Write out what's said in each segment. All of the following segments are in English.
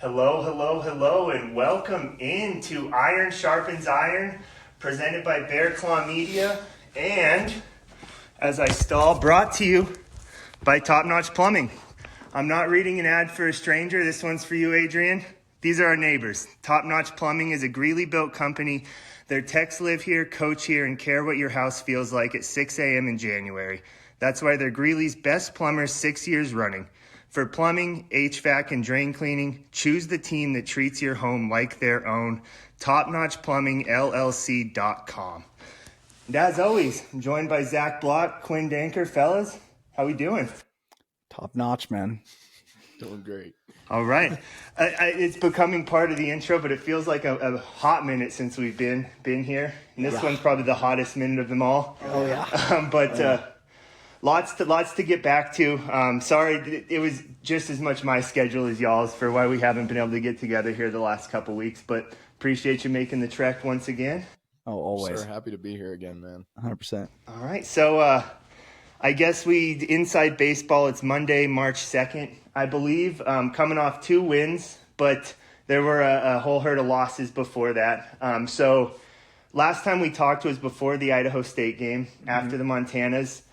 Hello, hello, hello, and welcome into Iron Sharpens Iron, presented by Bear Claw Media, and as I stall, brought to you by Top Notch Plumbing. I'm not reading an ad for a stranger. This one's for you, Adrian. These are our neighbors. Top Notch Plumbing is a Greeley built company. Their techs live here, coach here, and care what your house feels like at 6 a.m. in January. That's why they're Greeley's best plumbers 6 years running. For plumbing, HVAC, and drain cleaning, choose the team that treats your home like their own. TopNotchPlumbingLLC.com. And as always, I'm joined by Zach Bloch, Quinn Denker. Fellas, how we doing? Top notch, man. Doing great. All right. It's becoming part of the intro, but it feels like a hot minute since we've been here. And this one's probably the hottest minute of them all. Oh, yeah. Lots to get back to. Sorry, it was just as much my schedule as y'all's for why we haven't been able to get together here the last couple weeks, but appreciate you making the trek once again. Oh, always. Sir, happy to be here again, man. 100%. All right, so I guess inside baseball, it's Monday, March 2nd, I believe, coming off 2 wins, but there were a whole herd of losses before that. So last time we talked was before the Idaho State game, after the Montanas.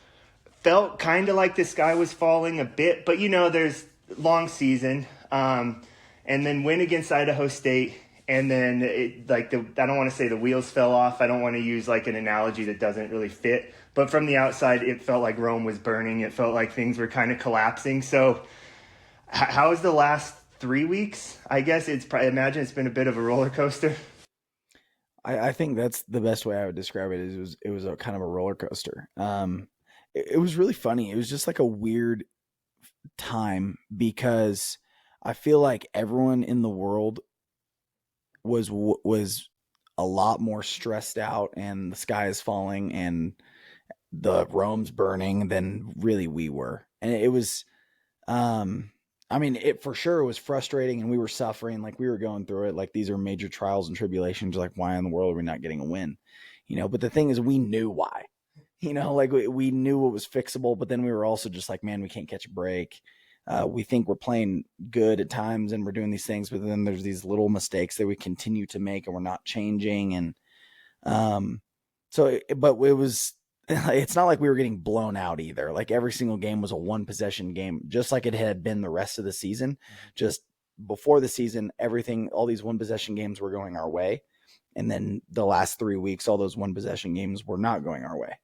Felt kind of like the sky was falling a bit, but there's long season, and then win against Idaho State, and then I don't want to say the wheels fell off. I don't want to use like an analogy that doesn't really fit, but from the outside, it felt like Rome was burning. It felt like things were kind of collapsing. So, how was the last 3 weeks? I guess I imagine it's been a bit of a roller coaster. I think that's the best way I would describe it. It was a kind of a roller coaster. It was really funny. It was just like a weird time because I feel like everyone in the world was a lot more stressed out, and the sky is falling and the Rome's burning than really we were. And it was, it for sure was frustrating, and we were suffering, like we were going through it. Like these are major trials and tribulations. Like, why in the world are we not getting a win? But the thing is, we knew why. Like we knew it was fixable, but then we were also just like, man, we can't catch a break. We think we're playing good at times and we're doing these things, but then there's these little mistakes that we continue to make and we're not changing. And it's not like we were getting blown out either. Like every single game was a 1 possession game, just like it had been the rest of the season. Just before the season, all these 1 possession games were going our way. And then the last 3 weeks, all those 1 possession games were not going our way.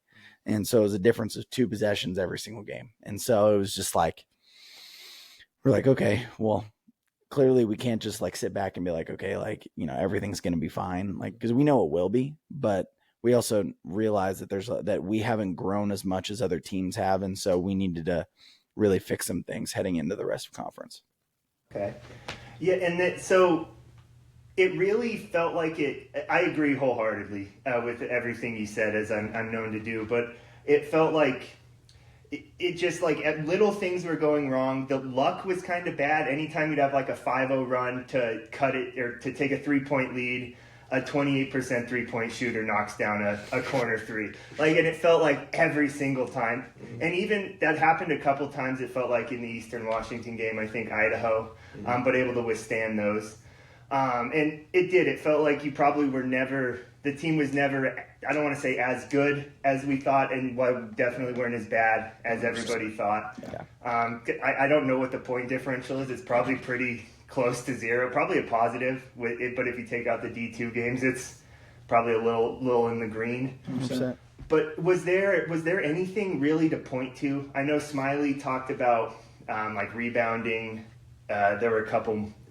And so it was a difference of 2 possessions every single game. And so it was just like, we're like, okay, well, clearly we can't just like sit back and be like, okay, like, everything's going to be fine. Like, cause we know it will be, but we also realize that that we haven't grown as much as other teams have. And so we needed to really fix some things heading into the rest of conference. Okay. Yeah. And so it really felt like I agree wholeheartedly with everything you said, as I'm known to do, but it felt like it just like little things were going wrong. The luck was kind of bad. Anytime you'd have like a 5-0 run to cut it or to take a 3-point lead, a 28% 3-point shooter knocks down a corner 3. And it felt like every single time. And even that happened a couple times. It felt like in the Eastern Washington game, I think Idaho, but able to withstand those. And it did. It felt like the team was never, I don't want to say as good as we thought, and definitely weren't as bad as everybody thought. Yeah. I don't know what the point differential is. It's probably pretty close to 0, probably a positive with it, but if you take out the D2 games, it's probably a little in the green. 100%. But was there anything really to point to? I know Smiley talked about like rebounding. There were a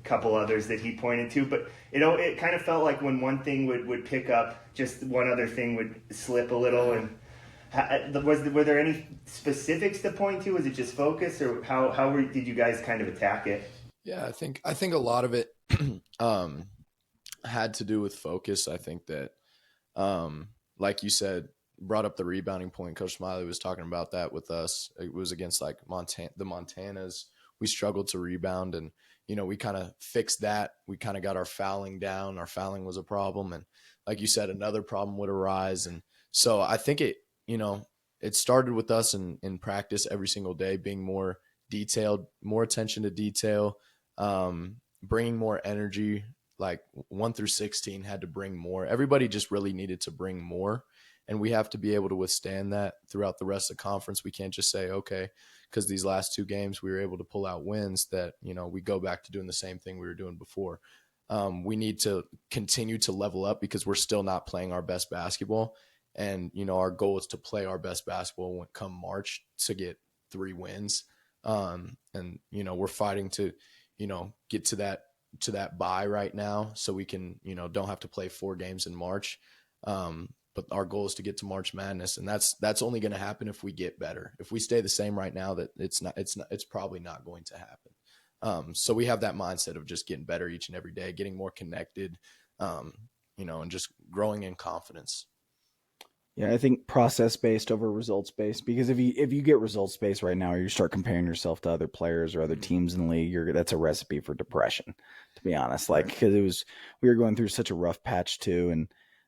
couple others that he pointed to, but it kind of felt like when one thing would pick up, just one other thing would slip a little. And were there any specifics to point to? Was it just focus, or how did you guys kind of attack it? Yeah, I think a lot of it had to do with focus. I think that, like you said, brought up the rebounding point. Coach Smiley was talking about that with us. It was against like the Montanas. We struggled to rebound, and we kind of fixed that. We kind of got our fouling down. Our fouling was a problem, and like you said, another problem would arise. And so I think it started with us in practice every single day, being more detailed, more attention to detail, bringing more energy. Like 1 through 16 had to bring more. Everybody just really needed to bring more. And we have to be able to withstand that throughout the rest of the conference. We can't just say, okay, because these last 2 games we were able to pull out wins that, we go back to doing the same thing we were doing before. We need to continue to level up because we're still not playing our best basketball. And, our goal is to play our best basketball when come March to get 3 wins. And, we're fighting to, get to that bye right now so we can, don't have to play 4 games in March. But our goal is to get to March Madness, and that's only going to happen if we get better. If we stay the same right now, that it's probably not going to happen. So we have that mindset of just getting better each and every day, getting more connected, and just growing in confidence. Yeah, I think process-based over results-based, because if you get results-based right now, or you start comparing yourself to other players or other teams in the league, that's a recipe for depression, to be honest. Like, because we were going through such a rough patch too,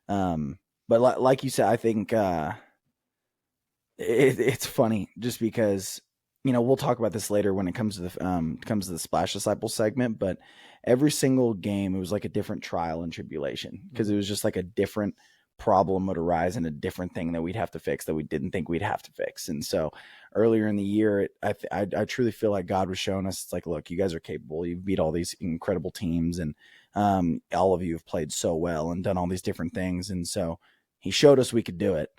and but like you said, I think it's funny just because we'll talk about this later when it comes to the Splash Disciples segment, but every single game it was like a different trial and tribulation because it was just like a different problem would arise and a different thing that we'd have to fix that we didn't think we'd have to fix. And so earlier in the year, I truly feel like God was showing us, it's like, look, you guys are capable. You've beat all these incredible teams, and all of you have played so well and done all these different things. And so he showed us we could do it.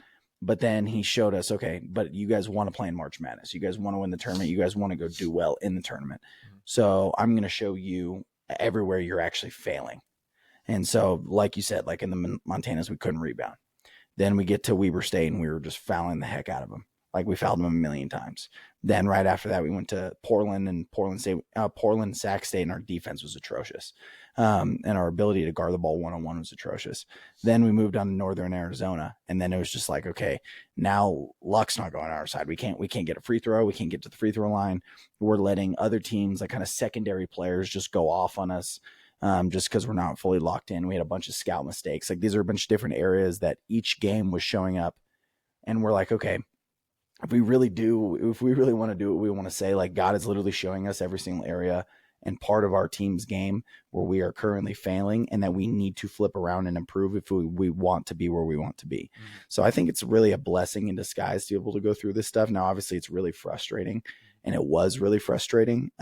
But then he showed us, okay, but you guys want to play in March Madness. You guys want to win the tournament. You guys want to go do well in the tournament. So I'm going to show you everywhere you're actually failing. And so, like you said, like in the Montanas, we couldn't rebound. Then we get to Weber State, and we were just fouling the heck out of them. Like, we fouled them a million times. Then right after that, we went to Portland, and Portland, Sac State, and our defense was atrocious. And our ability to guard the ball one-on-one was atrocious. Then we moved on to Northern Arizona, and then it was just like, okay, now luck's not going on our side. We can't get a free throw. We can't get to the free throw line. We're letting other teams, like kind of secondary players, just go off on us. Just because we're not fully locked in. We had a bunch of scout mistakes. Like, these are a bunch of different areas that each game was showing up. And we're like, okay, if we really want to do what we want to say, like, God is literally showing us every single area and part of our team's game where we are currently failing and that we need to flip around and improve if we want to be where we want to be. So I think it's really a blessing in disguise to be able to go through this stuff. Now, obviously it's really frustrating, and it was really frustrating.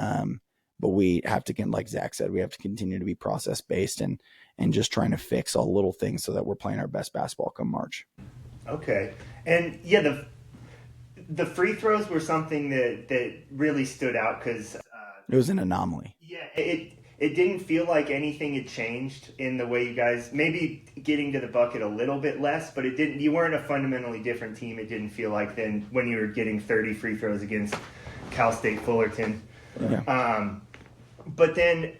But we have to, like Zach said, we have to continue to be process-based and just trying to fix all little things so that we're playing our best basketball come March. Okay. And, yeah, the free throws were something that really stood out because it was an anomaly. Yeah, it didn't feel like anything had changed in the way you guys, maybe getting to the bucket a little bit less, but you weren't a fundamentally different team, it didn't feel like, than when you were getting 30 free throws against Cal State Fullerton. Yeah. But then,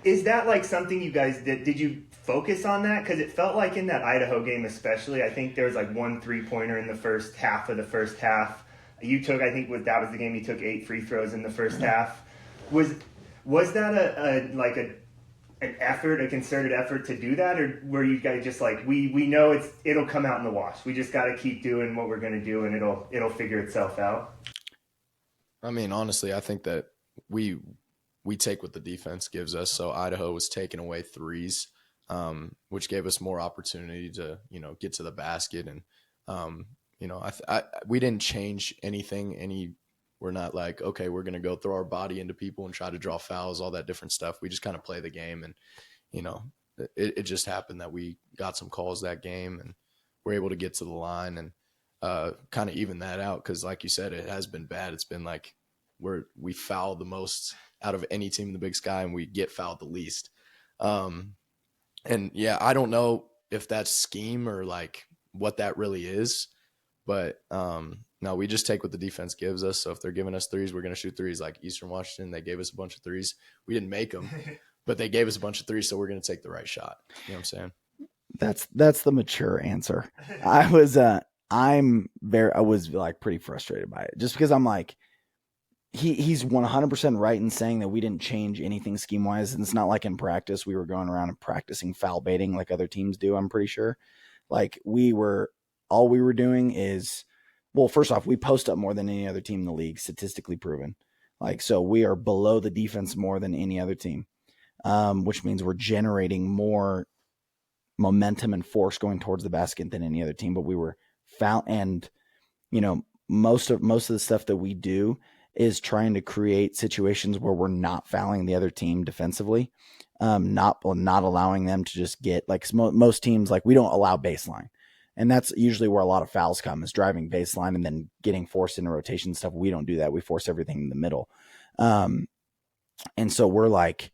is that like something you guys did you focus on that? Because it felt like in that Idaho game especially, I think there was like 1 3-pointer in the first half of the first half. You took, I think that was the game you took 8 free throws in the first half. Was that an effort, a concerted effort to do that, or were you guys just like, we know it'll come out in the wash, we just got to keep doing what we're going to do and it'll figure itself out? I mean, honestly, I think that we take what the defense gives us. So Idaho was taking away threes, which gave us more opportunity to, get to the basket. And, we didn't change anything. We're not like, okay, we're going to go throw our body into people and try to draw fouls, all that different stuff. We just kind of play the game. And, it just happened that we got some calls that game and we're able to get to the line and kind of even that out. Cause like you said, it has been bad. It's been like we foul the most out of any team in the Big Sky, and we get fouled the least. And yeah, I don't know if that's scheme or like what that really is, but no, we just take what the defense gives us. So if they're giving us threes, we're going to shoot threes. Like Eastern Washington, they gave us a bunch of threes. We didn't make them, but they gave us a bunch of threes, so we're going to take the right shot. You know what I'm saying? That's the mature answer. I was like pretty frustrated by it, just because I'm like, he's 100% right in saying that we didn't change anything scheme wise. And it's not like in practice we were going around and practicing foul baiting like other teams do. I'm pretty sure like all we were doing is, well, first off, we post up more than any other team in the league, statistically proven. Like, so we are below the defense more than any other team. which means we're generating more momentum and force going towards the basket than any other team. But we were foul, and most of the stuff that we do is trying to create situations where we're not fouling the other team defensively, not allowing them to just get like most teams, like we don't allow baseline. And that's usually where a lot of fouls come, is driving baseline and then getting forced into rotation stuff. We don't do that. We force everything in the middle. And so we're like,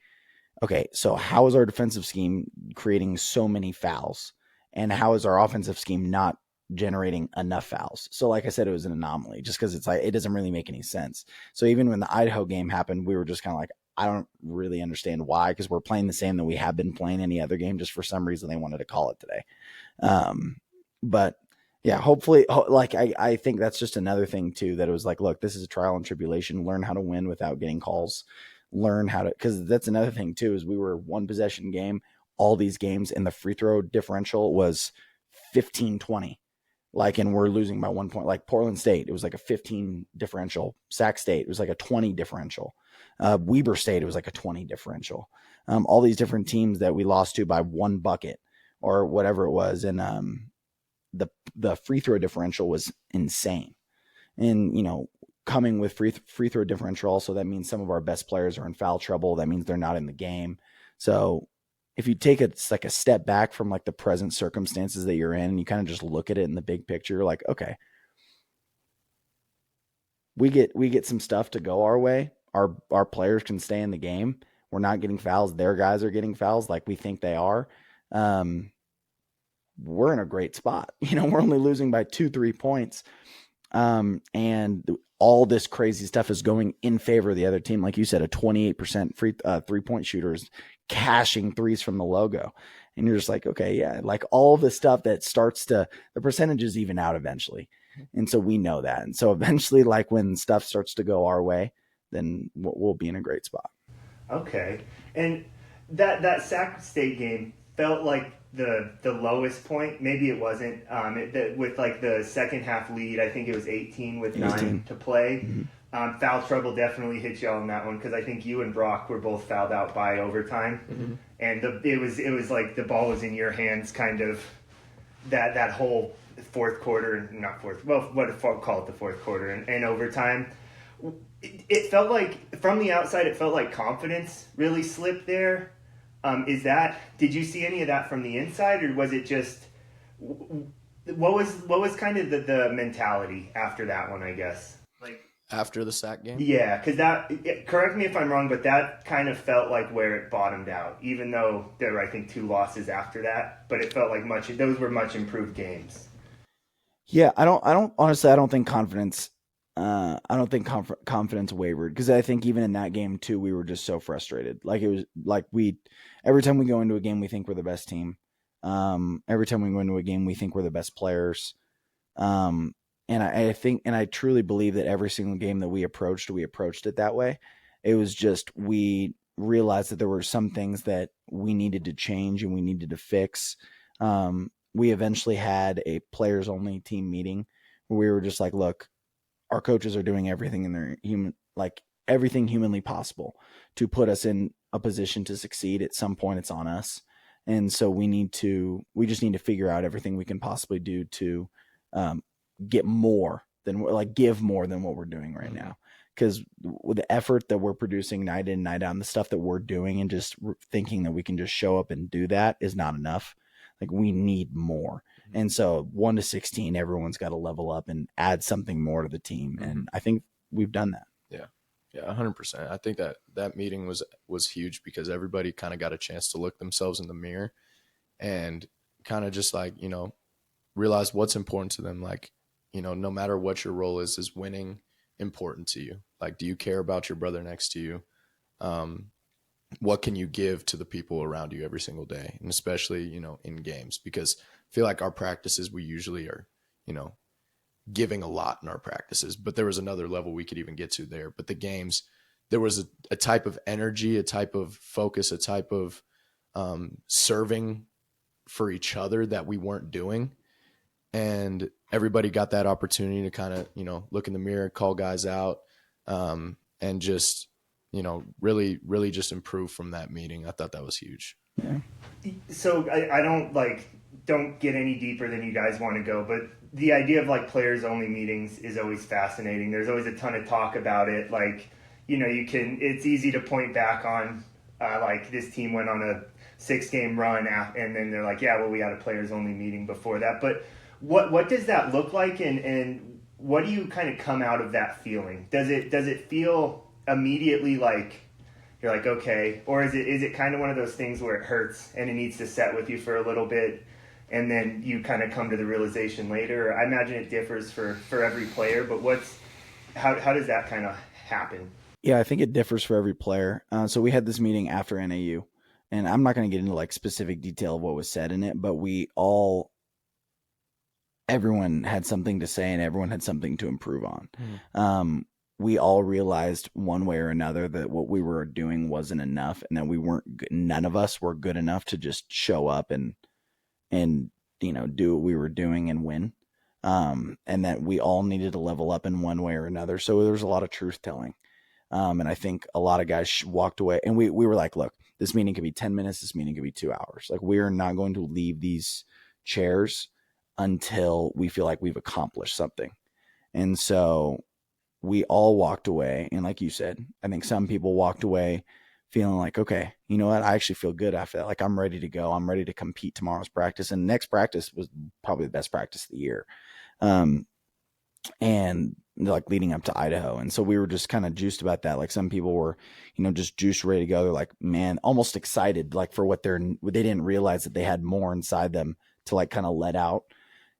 okay, so how is our defensive scheme creating so many fouls? And how is our offensive scheme not generating enough fouls? So like I said, it was an anomaly just because it's like, it doesn't really make any sense. So even when the Idaho game happened, we were just kind of like, I don't really understand why, because we're playing the same that we have been playing any other game. Just for some reason, they wanted to call it today. But yeah, hopefully, like I think that's just another thing too, that it was like, look, this is a trial and tribulation. Learn how to win without getting calls. Learn how to, because that's another thing too, is we were one possession game all these games, and the free throw differential was 15-20. Like, and we're losing by 1 point. Like Portland State, it was like a 15 differential. Sac State, it was like a 20 differential. Weber State, it was like a 20 differential. All these different teams that we lost to by 1 bucket or whatever it was, and the free throw differential was insane. And coming with free throw differential, also that means some of our best players are in foul trouble. That means they're not in the game. So if you take a step back from like the present circumstances that you're in, and you kind of just look at it in the big picture, you're like, okay, we get some stuff to go our way. Our players can stay in the game. We're not getting fouls. Their guys are getting fouls like we think they are. We're in a great spot. We're only losing by 2-3 points. And all this crazy stuff is going in favor of the other team. Like you said, a 28% free 3-point shooters cashing threes from the logo. And you're just like, okay, yeah, like all the stuff that starts to, the percentages even out eventually. And so we know that. And so eventually, like when stuff starts to go our way, then we'll be in a great spot. Okay. And that Sac State game felt like the lowest point. Maybe it wasn't. With like the second half lead, I think it was 18 with 9 to play. Mm-hmm. Foul trouble definitely hit you on that one, because I think you and Brock were both fouled out by overtime. Mm-hmm. And it was like the ball was in your hands kind of that whole fourth quarter, call it the fourth quarter and overtime. It felt like, from the outside, it felt like confidence really slipped there. Did you see any of that from the inside, or was it just, what was kind of the mentality after that one, I guess? Like after the Sac game? Yeah, because correct me if I'm wrong, but that kind of felt like where it bottomed out, even though there were, I think, 2 losses after that, but it felt like those were much improved games. Yeah, I don't think confidence, confidence wavered, because I think even in that game too, we were just so frustrated. Like it was like every time we go into a game, we think we're the best team. Every time we go into a game, we think we're the best players. And I truly believe that every single game that we approached it that way. It was just, we realized that there were some things that we needed to change and we needed to fix. We eventually had a players only team meeting where we were just like, look, our coaches are doing everything in their everything humanly possible to put us in a position to succeed. At some point, it's on us. And so we just need to figure out everything we can possibly do to get more than, give more than what we're doing right now. Because with the effort that we're producing night in, night out, and the stuff that we're doing, and just thinking that we can just show up and do that is not enough. Like, we need more. And so 1 to 16, everyone's got to level up and add something more to the team. And I think we've done that. Yeah, 100%. I think that meeting was huge, because everybody kind of got a chance to look themselves in the mirror and kind of just realize what's important to them. No matter what your role is winning important to you? Like, do you care about your brother next to you? What can you give to the people around you every single day? And especially, in games, because I feel like our practices, we usually are, giving a lot in our practices, but there was another level we could even get to there. But the games, there was a type of energy, a type of focus, a type of serving for each other that we weren't doing. And everybody got that opportunity to kind of, look in the mirror, call guys out, and just, really, really just improve from that meeting. I thought that was huge. Yeah. So I don't get any deeper than you guys want to go, but the idea of like players only meetings is always fascinating. There's always a ton of talk about it. Like, it's easy to point back on like this team went on a 6-game run and then they're like, yeah, well, we had a players only meeting before that. But what does that look like, and what do you kind of come out of that feeling? Does it feel immediately like you're like, okay, or is it kind of one of those things where it hurts and it needs to set with you for a little bit and then you kind of come to the realization later? I imagine it differs for every player, but how does that kind of happen? Yeah, I think it differs for every player. So we had this meeting after NAU, and I'm not going to get into like specific detail of what was said in it, but everyone had something to say and everyone had something to improve on. We all realized one way or another that what we were doing wasn't enough, and that none of us were good enough to just show up and do what we were doing and win. And that we all needed to level up in one way or another. So there was a lot of truth telling. And I think a lot of guys walked away, and we were like, look, this meeting could be 10 minutes. This meeting could be 2 hours. Like, we are not going to leave these chairs until we feel like we've accomplished something. And so we all walked away. And like you said, I think some people walked away feeling like, okay, you know what? I actually feel good after that. Like, I'm ready to go. I'm ready to compete tomorrow's practice. And next practice was probably the best practice of the year. And like leading up to Idaho. And so we were just kind of juiced about that. Like, some people were, just juiced, ready to go. They're like, man, almost excited, like for what they didn't realize that they had more inside them to like kind of let out.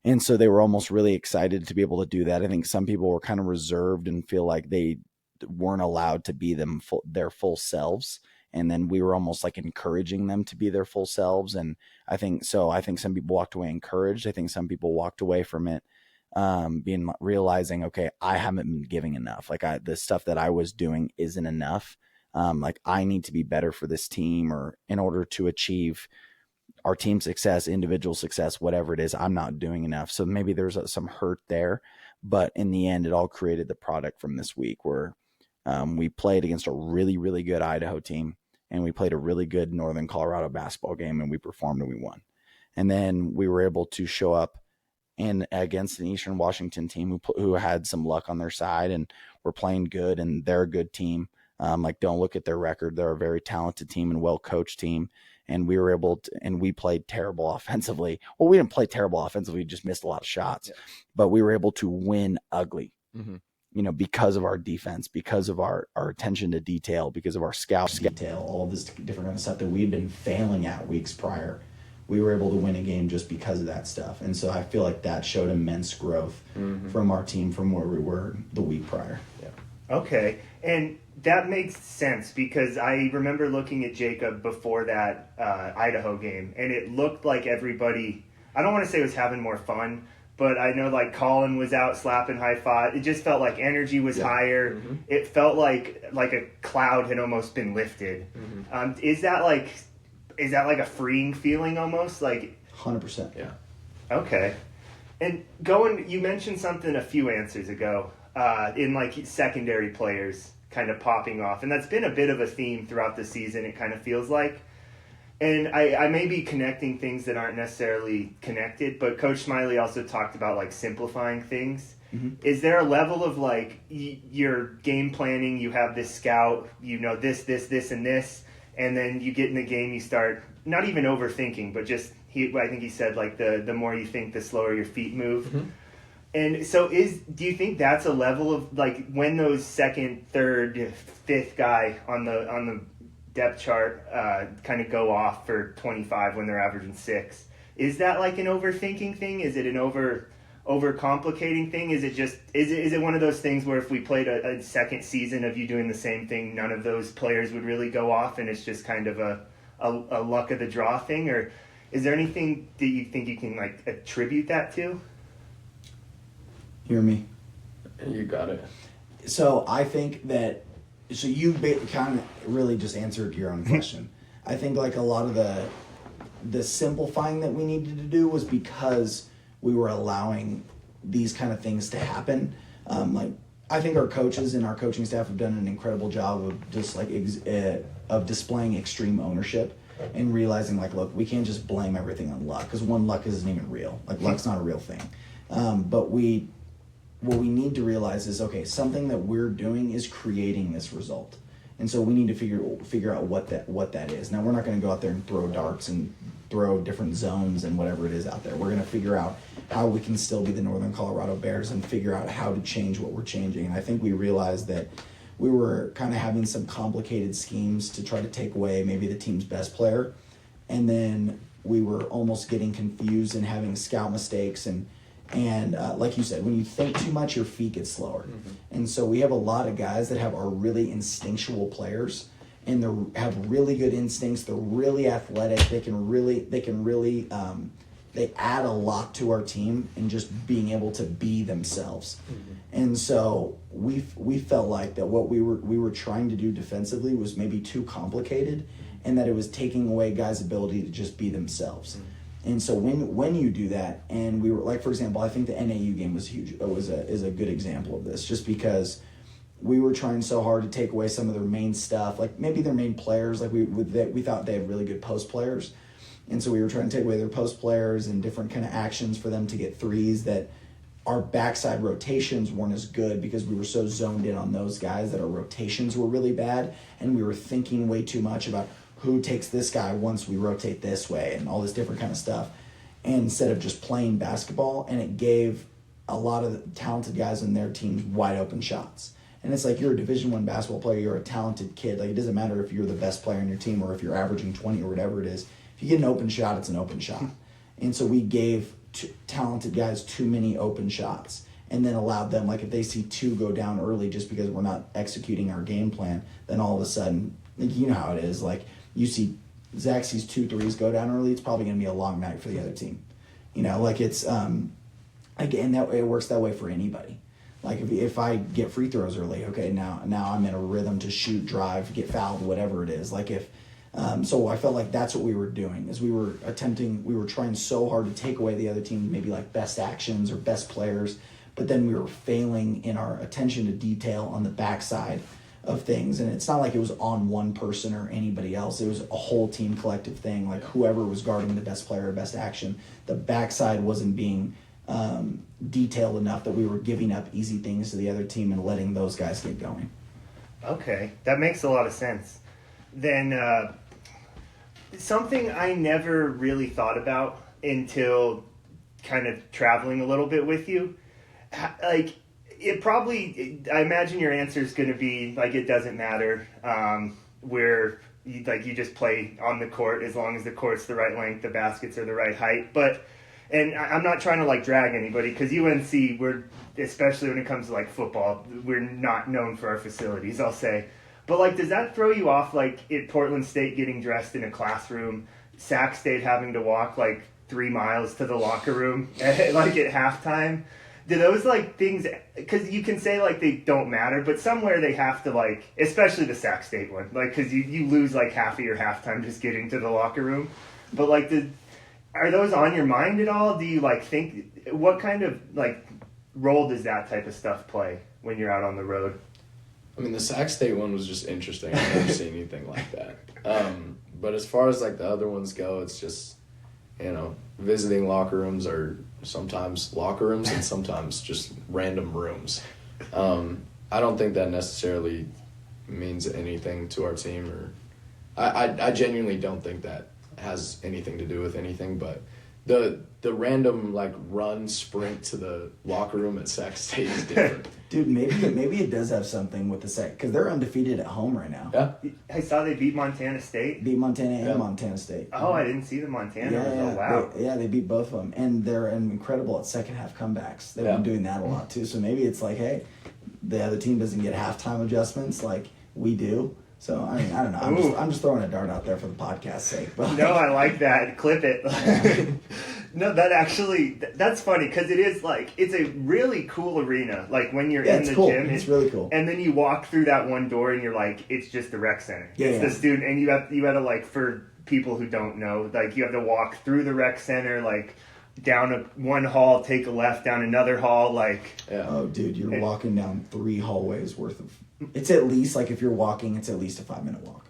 And so they were almost really excited to be able to do that. I think some people were kind of reserved and feel like they weren't allowed to be their full selves. And then we were almost like encouraging them to be their full selves. And I think some people walked away encouraged. I think some people walked away from it realizing, okay, I haven't been giving enough. Like, the stuff that I was doing isn't enough. Like, I need to be better for this team, or in order to achieve our team success, individual success, whatever it is, I'm not doing enough. So maybe there's some hurt there, but in the end, it all created the product from this week where we played against a really, really good Idaho team, and we played a really good Northern Colorado basketball game, and we performed and we won. And then we were able to show up against an Eastern Washington team who had some luck on their side and were playing good, and they're a good team. Like, don't look at their record. They're a very talented team and well-coached team. And we were able to, and we played terrible offensively. Well, we didn't play terrible offensively. We just missed a lot of shots, but we were able to win ugly, because of our defense, because of our attention to detail, because of our scout detail, all of this different kind of stuff that we'd been failing at weeks prior. We were able to win a game just because of that stuff. And so I feel like that showed immense growth from our team from where we were the week prior. Yeah. Okay. And that makes sense, because I remember looking at Jacob before that Idaho game, and it looked like everybody, I don't want to say was having more fun, but I know like Colin was out slapping high five. It just felt like energy was higher. It felt like a cloud had almost been lifted. Is that like a freeing feeling almost? Like 100%. Yeah. Okay. And you mentioned something a few answers ago in like secondary players kind of popping off. And that's been a bit of a theme throughout the season, it kind of feels like. And I may be connecting things that aren't necessarily connected, but Coach Smiley also talked about like simplifying things. Is there a level of like your game planning, you have this scout, this, and this, and then you get in the game, you start not even overthinking, but just I think he said like the more you think, the slower your feet move. And so do you think that's a level of like when those second, third, fifth guy on the depth chart kind of go off for 25 when they're averaging 6? Is that like an overthinking thing? Is it an overcomplicating thing? Is it one of those things where if we played a second season of you doing the same thing, none of those players would really go off, and it's just kind of a luck of the draw thing? Or is there anything that you think you can like attribute that to? Hear me? You got it. So I think that, so you kind of really just answered your own question. I think like a lot of the simplifying that we needed to do was because we were allowing these kind of things to happen. Like I think our coaches and our coaching staff have done an incredible job of just like of displaying extreme ownership and realizing like, look, we can't just blame everything on luck, because luck isn't even real. Like luck's not a real thing. But what we need to realize is, okay, something that we're doing is creating this result. And so we need to figure out what that is. Now, we're not going to go out there and throw darts and throw different zones and whatever it is out there. We're going to figure out how we can still be the Northern Colorado Bears and figure out how to change what we're changing. And I think we realized that we were kind of having some complicated schemes to try to take away maybe the team's best player. And then we were almost getting confused and having scout mistakes. And like you said, when you think too much, your feet get slower. Mm-hmm. And so we have a lot of guys that are really instinctual players, and they have really good instincts. They're really athletic. They add a lot to our team in just being able to be themselves. Mm-hmm. And so we felt like that what we were trying to do defensively was maybe too complicated, and that it was taking away guys' ability to just be themselves. Mm-hmm. And so when you do that, and we were like, for example, I think the NAU game was huge. Is a good example of this, just because we were trying so hard to take away some of their main stuff, like maybe their main players. Like we thought they had really good post players, and so we were trying to take away their post players and different kind of actions for them to get threes. That our backside rotations weren't as good because we were so zoned in on those guys that our rotations were really bad, and we were thinking way too much about who takes this guy once we rotate this way and all this different kind of stuff, and instead of just playing basketball. And it gave a lot of the talented guys in their teams wide open shots. And it's like, you're a Division I basketball player, you're a talented kid. Like, it doesn't matter if you're the best player in your team or if you're averaging 20 or whatever it is. If you get an open shot, it's an open shot. And so we gave talented guys too many open shots, and then allowed them, like if they see two go down early just because we're not executing our game plan, then all of a sudden, like, you know how it is, like you see Zach sees 2 threes go down early, it's probably going to be a long night for the other team. You know, like it's again, that way it works that way for anybody. Like if I get free throws early, okay, now I'm in a rhythm to shoot, drive, get fouled, whatever it is. Like if so I felt like that's what we were doing, is we were trying so hard to take away the other team, maybe like best actions or best players, but then we were failing in our attention to detail on the backside of things. And it's not like it was on one person or anybody else. It was a whole team collective thing. Like whoever was guarding the best player or best action, the backside wasn't being detailed enough that we were giving up easy things to the other team and letting those guys get going. Okay, that makes a lot of sense. Then something I never really thought about until kind of traveling a little bit with you, like it probably, I imagine your answer is going to be like, it doesn't matter, where you just play on the court as long as the court's the right length, the baskets are the right height. But, and I'm not trying to like drag anybody, because UNC, we're, especially when it comes to like football, we're not known for our facilities, I'll say. But like, does that throw you off, like at Portland State getting dressed in a classroom, Sac State having to walk like 3 miles to the locker room, like at halftime? Do those like things, because you can say like they don't matter, but somewhere they have to, like, especially the Sac State one, like, because you lose like half of your halftime just getting to the locker room. But like, are those on your mind at all? Do you like think, what kind of like role does that type of stuff play when you're out on the road? I mean, the Sac State one was just interesting. I've never seen anything like that. But as far as like the other ones go, it's just, you know, visiting locker rooms are sometimes locker rooms and sometimes just random rooms. I don't think that necessarily means anything to our team, or I genuinely don't think that has anything to do with anything. But the random like run sprint to the locker room at Sac State is different. Dude, maybe it does have something with the Sac, because they're undefeated at home right now. Yeah, I saw they beat Montana State. Beat Montana and Montana State. Oh, I didn't see the Montana. Yeah, Oh, wow. They beat both of them, and they're incredible at second half comebacks. They've been doing that a lot too. So maybe it's like, hey, the other team doesn't get halftime adjustments like we do. So I mean, I don't know. I'm just throwing a dart out there for the podcast's sake. But no, I like that. Clip it. Yeah. No, that's funny, because it is like, it's a really cool arena. Like when you're in the gym, it's really cool. And then you walk through that one door and you're like, it's just the rec center. It's the student, and you have to, like, for people who don't know, like you have to walk through the rec center, like down one hall, take a left down another hall, like. Yeah. Oh, dude, you're walking down 3 hallways worth of. It's at least like if you're walking, it's at least a 5-minute walk.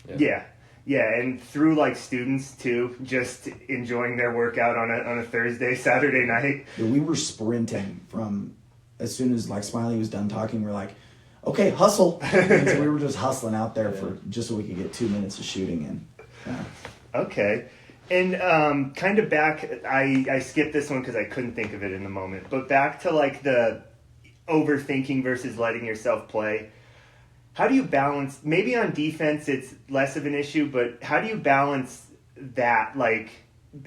Yeah, and through like students too, just enjoying their workout on a Thursday, Saturday night. Yeah, we were sprinting from as soon as like Smiley was done talking. We're like, okay, hustle. And so we were just hustling out there for just so we could get 2 minutes of shooting in. Yeah. Okay. And kind of back, I skipped this one because I couldn't think of it in the moment. But back to like the overthinking versus letting yourself play. How do you balance, maybe on defense it's less of an issue, but how do you balance that, like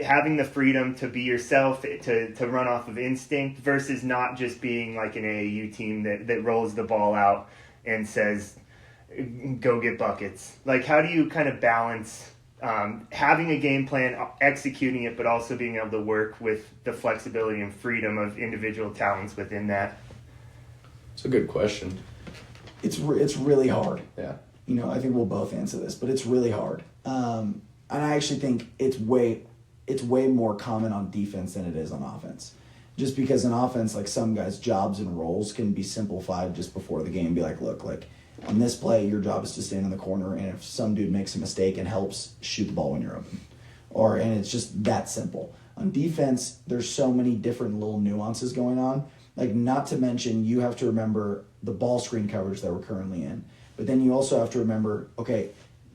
having the freedom to be yourself, to run off of instinct versus not just being like an AAU team that rolls the ball out and says, go get buckets? Like how do you kind of balance having a game plan, executing it, but also being able to work with the flexibility and freedom of individual talents within that? It's a good question. It's really hard. Yeah. You know, I think we'll both answer this, but it's really hard. And I actually think it's way more common on defense than it is on offense. Just because in offense, like some guys' jobs and roles can be simplified just before the game. Be like, look, like on this play, your job is to stand in the corner, and if some dude makes a mistake and helps, shoot the ball when you're open. And it's just that simple. On defense, there's so many different little nuances going on. Like, not to mention, you have to remember the ball screen coverage that we're currently in. But then you also have to remember, okay,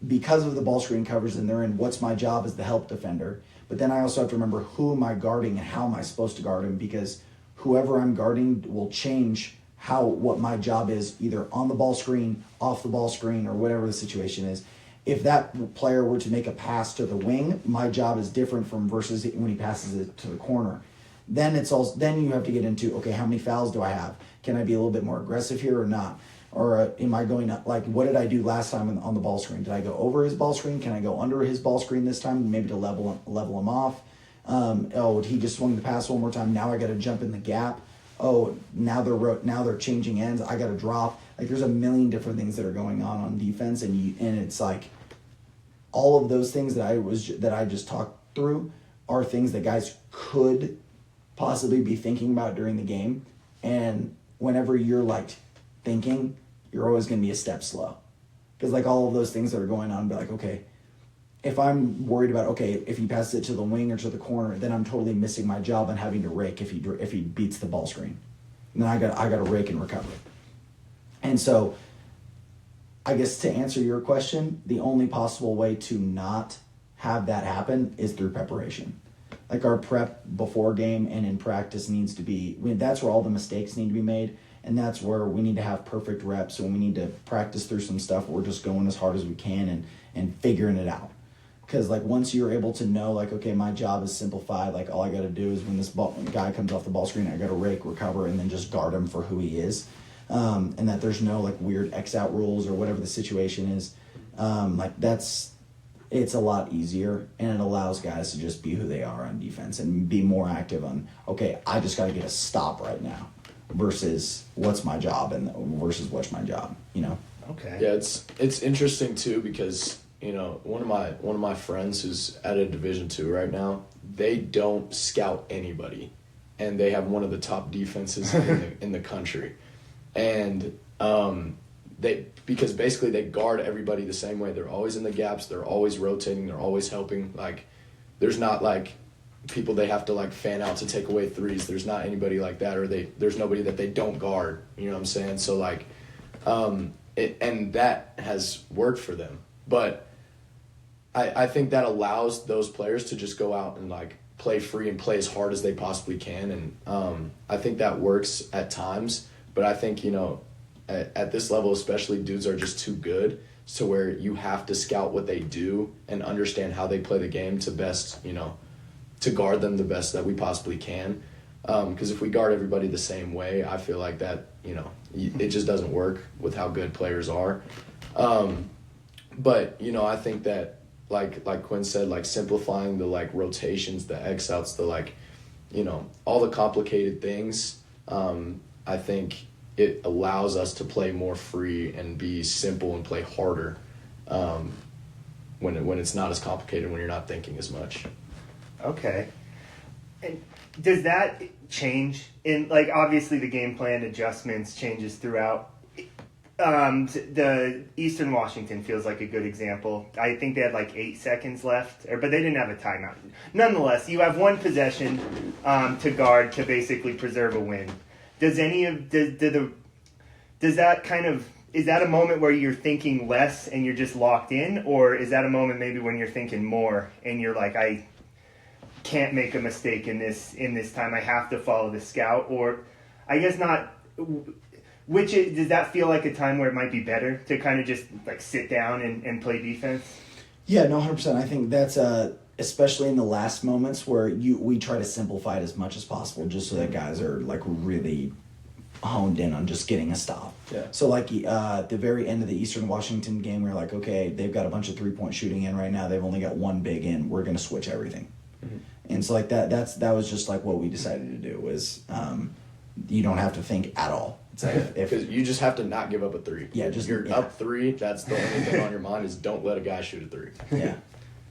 because of the ball screen coverage and they're in, what's my job as the help defender? But then I also have to remember who am I guarding and how am I supposed to guard him, because whoever I'm guarding will change what my job is, either on the ball screen, off the ball screen, or whatever the situation is. If that player were to make a pass to the wing, my job is different from versus when he passes it to the corner. Then you have to get into, okay, how many fouls do I have? Can I be a little bit more aggressive here or not? Or am I going to, like, what did I do last time on the ball screen? Did I go over his ball screen? Can I go under his ball screen this time, maybe to level him off? He just swung the pass one more time. Now I got to jump in the gap. Oh, now they're changing ends. I got to drop. Like, there's a million different things that are going on defense, and it's like all of those things that I just talked through are things that guys could possibly be thinking about during the game. And whenever you're like thinking, you're always going to be a step slow, because like all of those things that are going on, be like, okay, if I'm worried about, okay, if he passes it to the wing or to the corner, then I'm totally missing my job and having to rake if he beats the ball screen. And then I got to rake and recover. And so I guess to answer your question, the only possible way to not have that happen is through preparation. Like, our prep before game and in practice needs to be, that's where all the mistakes need to be made, and that's where we need to have perfect reps, and we need to practice through some stuff. We're just going as hard as we can and figuring it out. Because like once you're able to know, like, okay, my job is simplified, like all I got to do is when this guy comes off the ball screen, I got to rake, recover, and then just guard him for who he is. And that there's no like weird X out rules or whatever the situation is. It's a lot easier, and it allows guys to just be who they are on defense and be more active on, okay, I just got to get a stop right now versus what's my job versus what's my job, you know? Okay. Yeah, it's interesting too, because you know, one of my friends who's at a Division II right now, they don't scout anybody, and they have one of the top defenses in the country, and because basically they guard everybody the same way. They're always in the gaps. They're always rotating. They're always helping. Like, there's not like people they have to like fan out to take away threes. There's not anybody like that, or there's nobody that they don't guard. You know what I'm saying? So like, and that has worked for them. But I think that allows those players to just go out and like play free and play as hard as they possibly can. And I think that works at times. But I think, you know, at this level especially, dudes are just too good to where you have to scout what they do and understand how they play the game to best, you know, to guard them the best that we possibly can. Because if we guard everybody the same way, I feel like that, you know, it just doesn't work with how good players are. But, you know, I think that, like Quinn said, like simplifying the like rotations, the X outs, the like, you know, all the complicated things, I think it allows us to play more free and be simple and play harder when it's not as complicated, when you're not thinking as much. Okay. And does that change in, like, obviously the game plan adjustments changes throughout? The Eastern Washington feels like a good example. I think they had like 8 seconds left, but they didn't have a timeout. Nonetheless, you have one possession to guard to basically preserve a win. Does that kind of, is that a moment where you're thinking less and you're just locked in, or is that a moment maybe when you're thinking more and you're like, I can't make a mistake in this time, I have to follow the scout? Or I guess not. Does that feel like a time where it might be better to kind of just like sit down and play defense? Yeah, no, 100%. I think that's especially in the last moments where we try to simplify it as much as possible, just so that guys are like really honed in on just getting a stop. Yeah. So like at the very end of the Eastern Washington game, we were like, okay, they've got a bunch of 3-point shooting in right now. They've only got one big in. We're going to switch everything. Mm-hmm. And so like that was just like what we decided to do was you don't have to think at all. It's like because you just have to not give up a 3. Yeah, you're up 3. That's the only thing on your mind is don't let a guy shoot a 3. Yeah,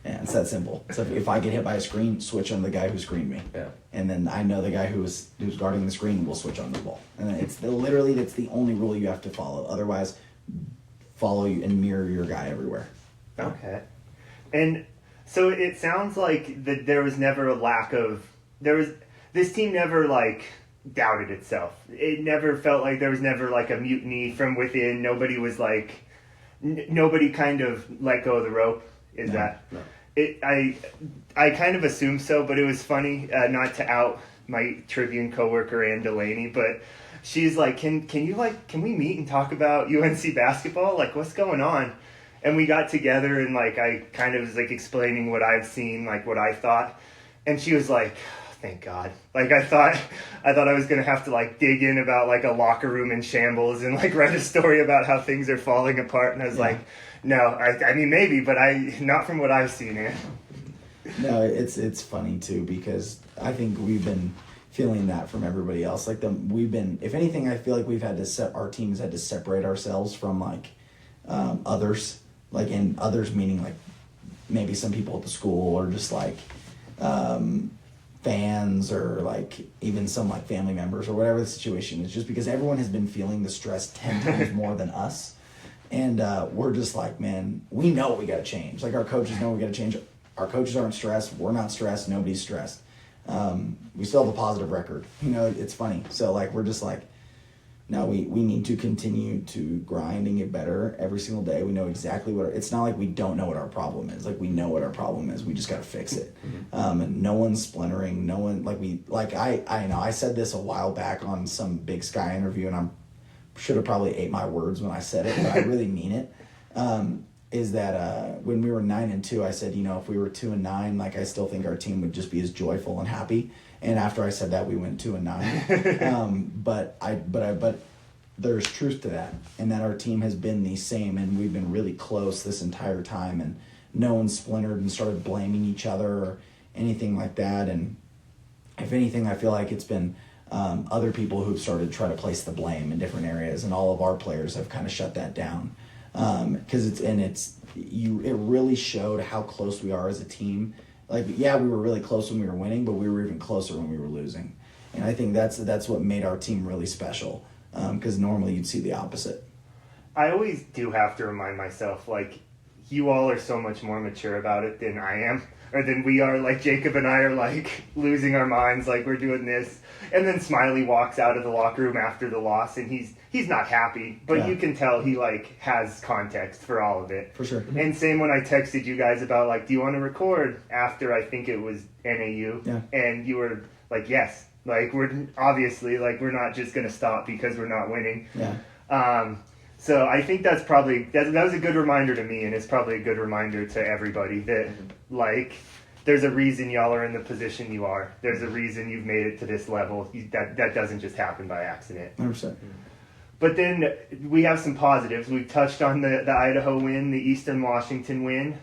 it's that simple. So if I get hit by a screen, switch on the guy who screened me. Yeah, and then I know the guy who's guarding the screen will switch on the ball. And then that's the only rule you have to follow. Otherwise, follow you and mirror your guy everywhere. Okay, and so it sounds like that there was never a lack of this team never like doubted itself. It never felt like there was never like a mutiny from within. Nobody was like, nobody kind of let go of the rope. Is No, that? no. I kind of assumed so, but it was funny, not to out my Tribune coworker Ann Delaney, but she's like, can we meet and talk about UNC basketball? Like, what's going on? And we got together and like I kind of was like explaining what I've seen, like what I thought, and she was like, thank God. Like I thought I was gonna have to like dig in about like a locker room in shambles and like write a story about how things are falling apart. And I was like, no, I mean maybe, but not from what I've seen, man. No, it's funny too because I think we've been feeling that from everybody else. Like if anything, I feel like we've had to our teams had to separate ourselves from like others, like in others meaning like maybe some people at the school or just like fans or like even some like family members or whatever the situation is, just because everyone has been feeling the stress 10 times more than us. And we're just like, man, we know we got to change. Like our coaches know we got to change. Our coaches aren't stressed. We're not stressed. Nobody's stressed. We still have a positive record. You know, it's funny. So like, we're just like, no, we need to continue to grind and get better every single day. We know exactly it's not like we don't know what our problem is. Like we know what our problem is. We just got to fix it. Mm-hmm. And no one's splintering. No one I know I said this a while back on some Big Sky interview, and I should have probably ate my words when I said it, but I really mean it. Is that when we were 9-2, I said, you know, if we were 2-9, like I still think our team would just be as joyful and happy. And after I said that, we went 2-9. But there's truth to that, and that our team has been the same, and we've been really close this entire time, and no one splintered and started blaming each other or anything like that. And if anything, I feel like it's been other people who've started to try to place the blame in different areas, and all of our players have kind of shut that down. Because it really showed how close we are as a team. Like, yeah, we were really close when we were winning, but we were even closer when we were losing. And I think that's what made our team really special, because normally you'd see the opposite. I always do have to remind myself, like, you all are so much more mature about it than I am, or than we are. Like, Jacob and I are, like, losing our minds, like, we're doing this. And then Smiley walks out of the locker room after the loss, and he's not happy, but you can tell he, like, has context for all of it. For sure. And same when I texted you guys about, like, do you want to record after I think it was NAU? Yeah. And you were like, yes. Like, we're obviously, like, we're not just going to stop because we're not winning. Yeah. So I think that's probably, that was a good reminder to me, and it's probably a good reminder to everybody that, like, there's a reason y'all are in the position you are. There's a reason you've made it to this level. That doesn't just happen by accident. 100%. But then we have some positives. We've touched on the Idaho win, the Eastern Washington win.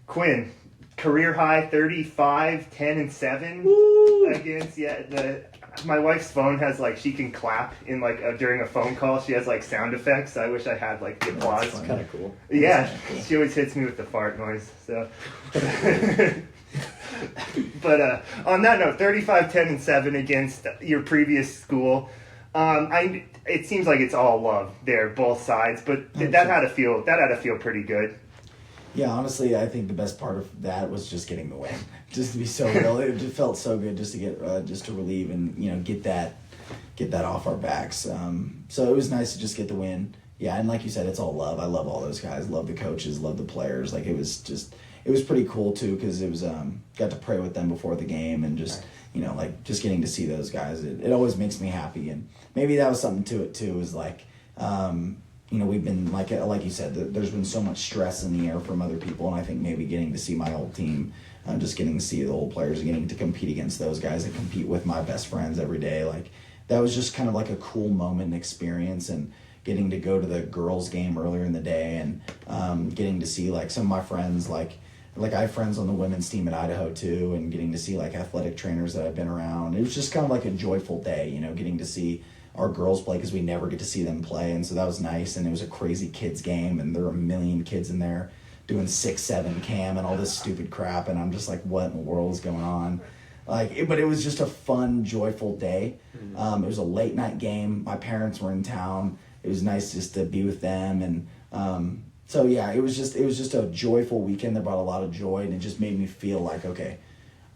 Quinn, career high 35, 10, and 7. Woo! Against, my wife's phone has, like, she can clap in, like, during a phone call. She has, like, sound effects. I wish I had, like, the applause. That's kind of cool. Yeah, cool. She always hits me with the fart noise. So, But on that note, 35-10-7 against your previous school. It seems like it's all love there, both sides. But that had to feel pretty good. Yeah, honestly, I think the best part of that was just getting the win. Just to be so real, it just felt so good just to get just to relieve and get that off our backs. So it was nice to just get the win. Yeah, and like you said, it's all love. I love all those guys. Love the coaches. Love the players. Like it was pretty cool too because it was got to pray with them before the game and just just getting to see those guys. It always makes me happy, and maybe that was something to it too. Is like. We've been like you said, there's been so much stress in the air from other people, and I think maybe getting to see my old team, just getting to see the old players, getting to compete against those guys and compete with my best friends every day, like that was just kind of like a cool moment and experience, and getting to go to the girls' game earlier in the day, and getting to see like some of my friends, like I have friends on the women's team at Idaho too, and getting to see like athletic trainers that I've been around. It was just kind of like a joyful day, getting to see our girls play because we never get to see them play, and so that was nice. And it was a crazy kids game, and there were a million kids in there doing 6-7 cam and all this stupid crap, and I'm just like, what in the world is going on? But it was just a fun, joyful day. It was a late night game. My parents were in town. It was nice just to be with them, and so yeah, it was just a joyful weekend that brought a lot of joy, and it just made me feel like, okay,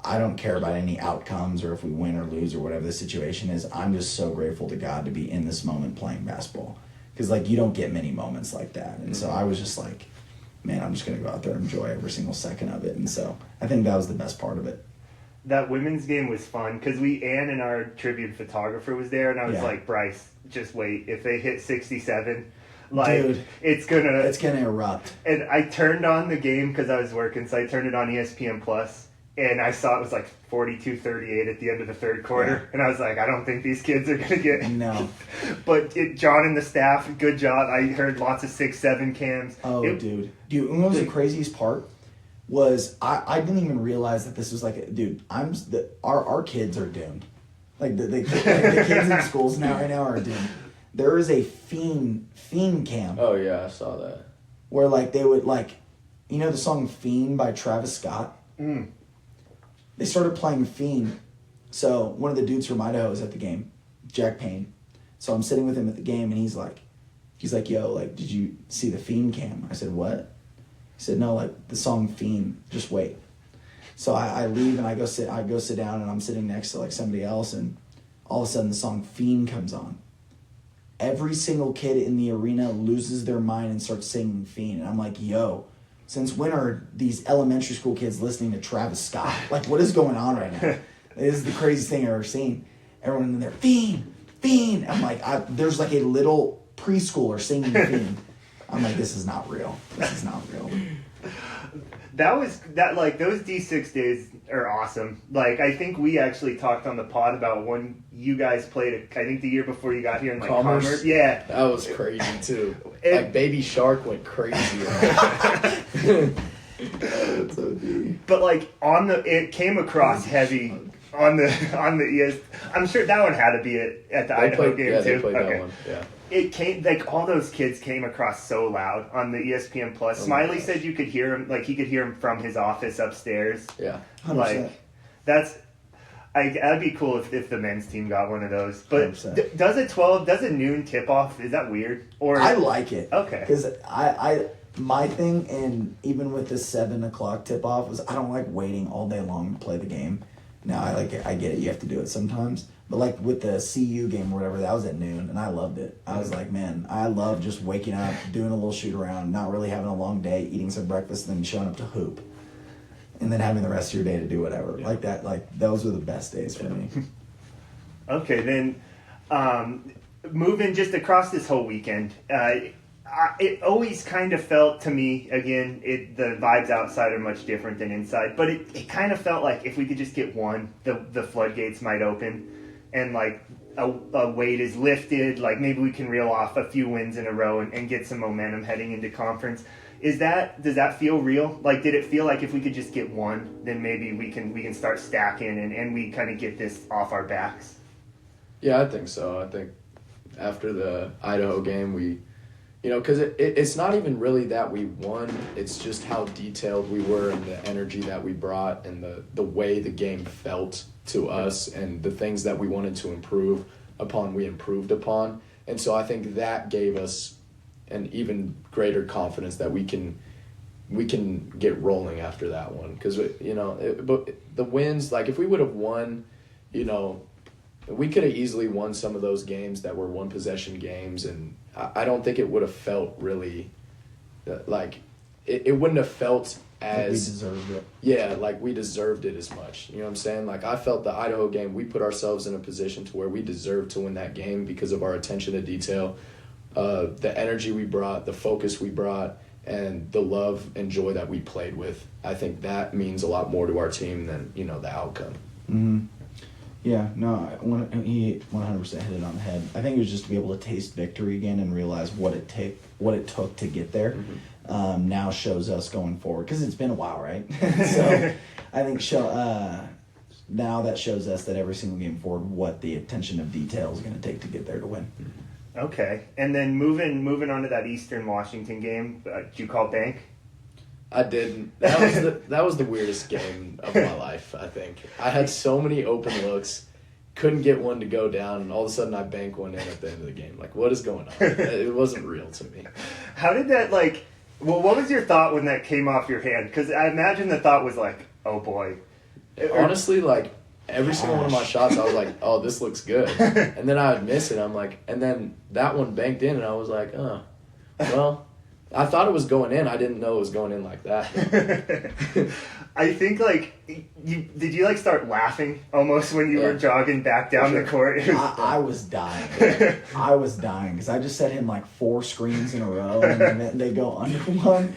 I don't care about any outcomes or if we win or lose or whatever the situation is. I'm just so grateful to God to be in this moment playing basketball. Because, you don't get many moments like that. And so I was just like, man, I'm just going to go out there and enjoy every single second of it. And so I think that was the best part of it. That women's game was fun because Ann and our tribute photographer was there, and I was like, Bryce, just wait. If they hit 67... Dude, it's gonna erupt. And I turned on the game because I was working, so I turned it on ESPN Plus. And I saw it was like 42-38 at the end of the third quarter. Yeah. And I was like, I don't think these kids are going to get... No. But John and the staff, good job. I heard lots of 6-7 cams. Oh, dude. Dude, what was the craziest part? Was I didn't even realize that this was our kids are doomed. Like, the kids in schools right now are doomed. There is a fiend cam. Oh, yeah, I saw that. Where, they would, the song Fiend by Travis Scott? Mm. They started playing Fiend. So one of the dudes from Idaho was at the game, Jack Payne. So I'm sitting with him at the game, and he's like, yo, did you see the Fiend cam? I said, what? He said, no, the song Fiend, just wait. So I leave, and I go sit down, and I'm sitting next to somebody else, and all of a sudden the song Fiend comes on. Every single kid in the arena loses their mind and starts singing Fiend. And I'm like, yo, since when are these elementary school kids listening to Travis Scott? What is going on right now? This is the craziest thing I've ever seen. Everyone in there, Fiend, Fiend. I'm like, there's a little preschooler singing Fiend. I'm like, this is not real. This is not real. Those D6 days are awesome. I think we actually talked on the pod about when you guys played, I think the year before you got here in Commerce. Yeah. That was crazy too. Baby Shark went crazy. That's so deep. But it came across heavy on the ES. I'm sure that one had to be at the Idaho game too. Yeah, they played that one. Yeah. It came all those kids came across so loud on the ESPN Plus. Smiley said you could hear him, he could hear him from his office upstairs. Yeah, 100%. That'd be cool if the men's team got one of those. But does a noon tip off? Is that weird? Or I like it. Okay. Because my thing, and even with the 7:00 tip off, was I don't like waiting all day long to play the game. Now I get it. You have to do it sometimes. But with the CU game or whatever, that was at noon, and I loved it. I was like, man, I love just waking up, doing a little shoot around, not really having a long day, eating some breakfast, and then showing up to hoop. And then having the rest of your day to do whatever. Yeah. Those were the best days for me. Okay, then moving just across this whole weekend, it always kind of felt to me, again, the vibes outside are much different than inside, but it kind of felt like if we could just get one, the floodgates might open, and a weight is lifted, maybe we can reel off a few wins in a row and get some momentum heading into conference. Does that feel real? Did it feel like if we could just get one, then maybe we can start stacking and we kind of get this off our backs? Yeah, I think so. I think after the Idaho game, we because it's not even really that we won. It's just how detailed we were and the energy that we brought and the way the game felt to us and the things that we wanted to improve upon, we improved upon. And so I think that gave us an even greater confidence that we can get rolling after that one. Because, but the wins, like if we would have won, we could have easily won some of those games that were one possession games, and I don't think it would have felt really like it wouldn't have felt as like we deserved it. Yeah, like we deserved it as much. You know what I'm saying? Like I felt the Idaho game, we put ourselves in a position to where we deserved to win that game because of our attention to detail, the energy we brought, the focus we brought, and the love and joy that we played with. I think that means a lot more to our team than the outcome. Mm-hmm. Yeah, no, he 100% hit it on the head. I think it was just to be able to taste victory again and realize what it took to get there. Mm-hmm. Now shows us going forward, because it's been a while, right? So I think now that shows us that every single game forward, what the attention of detail is going to take to get there to win. Okay, and then moving on to that Eastern Washington game, did you call bank? I didn't. That was the weirdest game of my life, I think. I had so many open looks, couldn't get one to go down, and all of a sudden I bank one in at the end of the game. Like, what is going on? It wasn't real to me. How did that, what was your thought when that came off your hand? Because I imagine the thought was like, oh boy. Honestly, every single one of my shots, I was like, oh, this looks good. And then I would miss it. I'm like, and then that one banked in, and I was like, oh, well, I thought it was going in. I didn't know it was going in like that. I think, did you start laughing almost when you were jogging back down the court? I was dying. I was dying because I just set him 4 screens in a row, and then they go under one.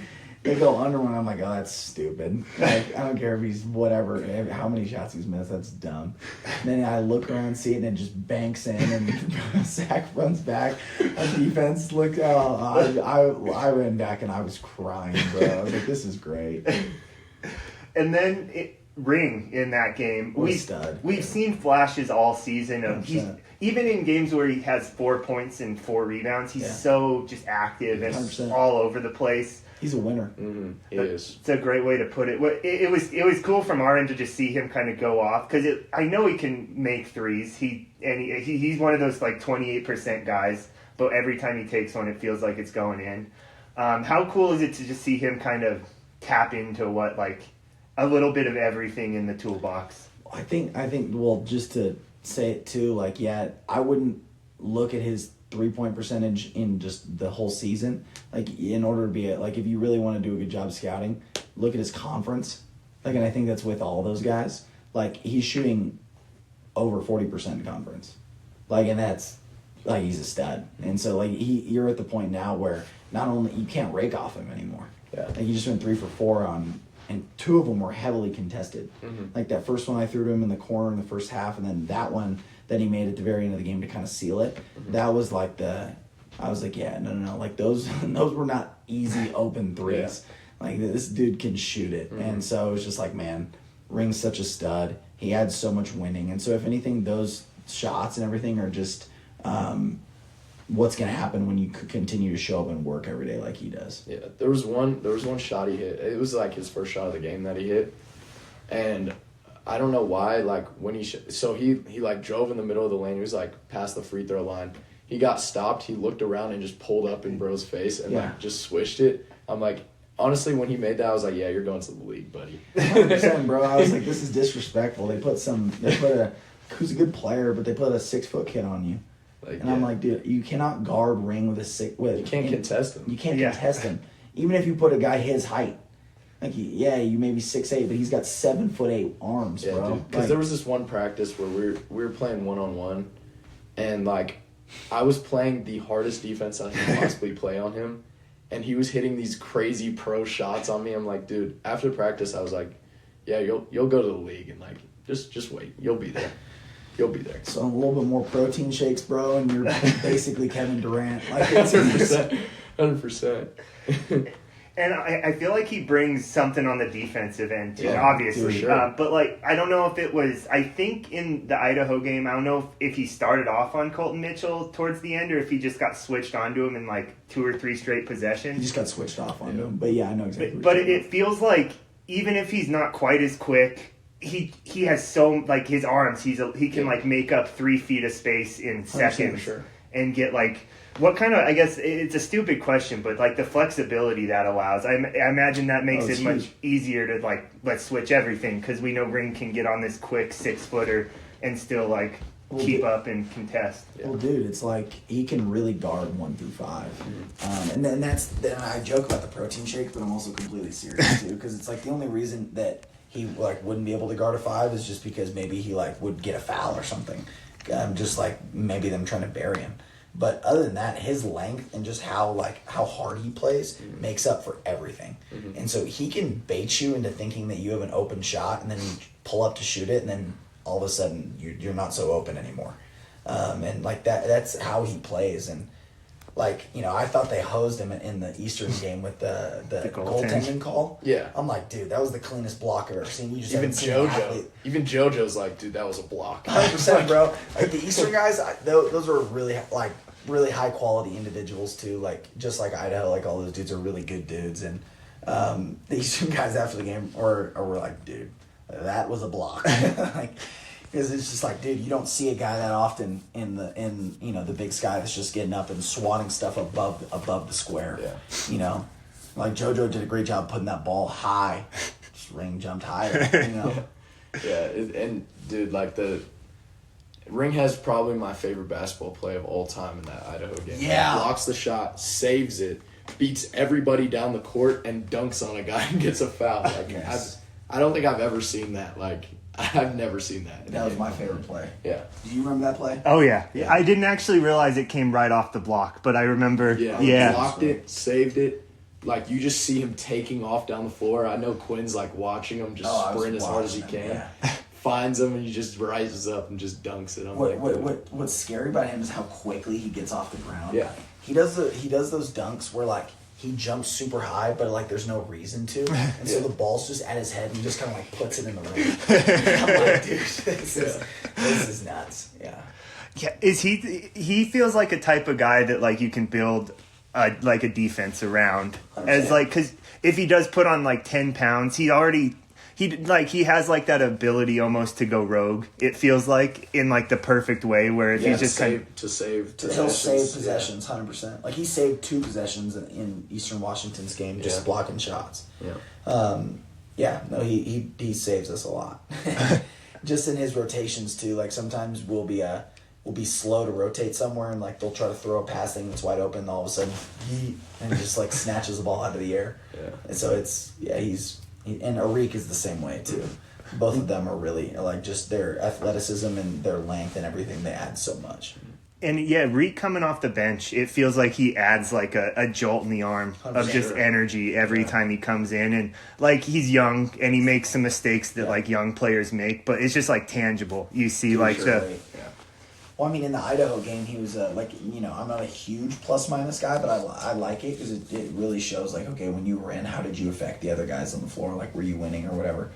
I'm like, oh, that's stupid. I don't care if he's whatever, how many shots he's missed. That's dumb. And then I look around, see it, and it just banks in, and Zach runs back. Our defense looked out. I ran back, and I was crying, bro. I was like, this is great. And then Ring in that game. We've seen flashes all season of even in games where he has 4 points and 4 rebounds, he's so just active and 100%. All over the place. He's a winner. Mm-hmm. He is. It's a great way to put it. It was cool from our end to just see him kind of go off, because I know he can make threes. He's one of those 28% guys, but every time he takes one, it feels like it's going in. How cool is it to just see him kind of tap into what a little bit of everything in the toolbox? I think. Well, just to say it too, I wouldn't look at his 3-point percentage in just the whole season. In order to be if you really want to do a good job scouting, look at his conference. And I think that's with all those guys. He's shooting over 40% in conference. And that's he's a stud. And so you're at the point now where not only you can't rake off him anymore. Yeah. You just went 3 for 4 on, and 2 of them were heavily contested. Mm-hmm. That first one I threw to him in the corner in the first half, and then that one that he made at the very end of the game to kind of seal it. Mm-hmm. That was I was like, yeah, no. Those were not easy open threes. Yeah. This dude can shoot it. Mm-hmm. And so it was just man, Ring's such a stud. He had so much winning. And so if anything, those shots and everything are just what's going to happen when you continue to show up and work every day like he does. Yeah, there was one shot he hit. It was his first shot of the game that he hit. And I don't know why, when he drove in the middle of the lane. He was past the free throw line. He got stopped. He looked around and just pulled up in bro's face and just swished it. I'm honestly, when he made that, I was yeah, you're going to the league, buddy. 100%, bro. I was this is disrespectful. They put who's a good player, but they put a 6-foot kid on you. I'm dude, you cannot guard Ring with a 6. You can't contest him. You can't contest him. Even if you put a guy his height. You may be 6'8", but he's got 7'8" arms, bro. Because there was this one practice where we were playing 1-on-1, and I was playing the hardest defense I could possibly play on him, and he was hitting these crazy pro shots on me. I'm dude. After practice, I was yeah, you'll go to the league, and just wait, you'll be there. You'll be there. So a little bit more protein shakes, bro, and you're basically Kevin Durant. 100%. 100%. And I feel like he brings something on the defensive end too, Yeah, obviously. sure. But like, I don't know if it was. I think in the Idaho game, I don't know if he started off on Colton Mitchell towards the end, or if he just got switched onto him in like 2 or 3 straight possessions. He just got switched off on him. But yeah, I know exactly. But it feels like even if he's not quite as quick, he has so like his arms. He can like make up 3 feet of space in seconds, sure. and get like. What kind of, I guess it's a stupid question, but like the flexibility that allows, I imagine that makes it much easier to like, let's switch everything, because we know Ring can get on this quick 6-footer and still like keep up and contest. Well, dude, it's like he can really guard 1 through 5. And then I joke about the protein shake, but I'm also completely serious too, because it's like the only reason that he like wouldn't be able to guard a 5 is just because maybe he like would get a foul or something. Just like maybe them trying to bury him. But other than that, his length and just how hard he plays makes up for everything. Mm-hmm. And so he can bait you into thinking that you have an open shot, and then you pull up to shoot it, and then all of a sudden you're not so open anymore. And like that's how he plays. And like, you know, I thought they hosed him in the Eastern game with the goaltending call. Yeah. I'm like, dude, that was the cleanest block I've ever seen. You just even JoJo's like, dude, that was a block. 100%, bro. Like the Eastern guys, those are really high quality individuals too. Like just like Idaho, like all those dudes are really good dudes. And the Eastern guys after the game were like, dude, that was a block. Like, because it's just like, dude, you don't see a guy that often in the Big Sky that's just getting up and swatting stuff above the square. Yeah. You know, like JoJo did a great job putting that ball high. Just Ring jumped higher. You know. Yeah, and dude, like the Ring has probably my favorite basketball play of all time in that Idaho game. Yeah. He blocks the shot, saves it, beats everybody down the court, and dunks on a guy and gets a foul. Like, yes. I don't think I've ever seen that. Like, I've never seen that. That was my favorite play. Yeah. Do you remember that play? Oh, yeah. I didn't actually realize it came right off the block, but I remember. Yeah. Blocked it, saved it. Like, you just see him taking off down the floor. I know Quinn's, like, watching him just sprint as hard as he can. Yeah. Finds him, and he just rises up and just dunks it. What's scary about him is how quickly he gets off the ground. Yeah. He does those dunks where, like, he jumps super high, but like there's no reason to, and so the ball's just at his head, and he just kind of like puts it in the rim. I'm like, dude, this is nuts. Yeah. Yeah. Is he feels like a type of guy that like you can build like a defense around, as like, because if he does put on like 10 pounds, he has like that ability almost to go rogue. It feels like in like the perfect way where if he's just he'll save possessions 100%. Like he saved 2 possessions in Eastern Washington's game just blocking shots. Yeah. He saves us a lot. Just in his rotations too. Like sometimes we'll be slow to rotate somewhere, and like they'll try to throw a pass thing that's wide open, and all of a sudden and just like snatches the ball out of the air. Yeah. And so and Arik is the same way too. Both of them are really like just their athleticism and their length and everything. They add so much. And yeah, Reek coming off the bench, it feels like he adds like a jolt in the arm of just energy every time he comes in. And like he's young and he makes some mistakes that like young players make, but it's just like tangible. You see Well, I mean, in the Idaho game, he was I'm not a huge plus-minus guy, but I like it because it really shows, like, okay, when you were in, how did you affect the other guys on the floor? Like, were you winning or whatever?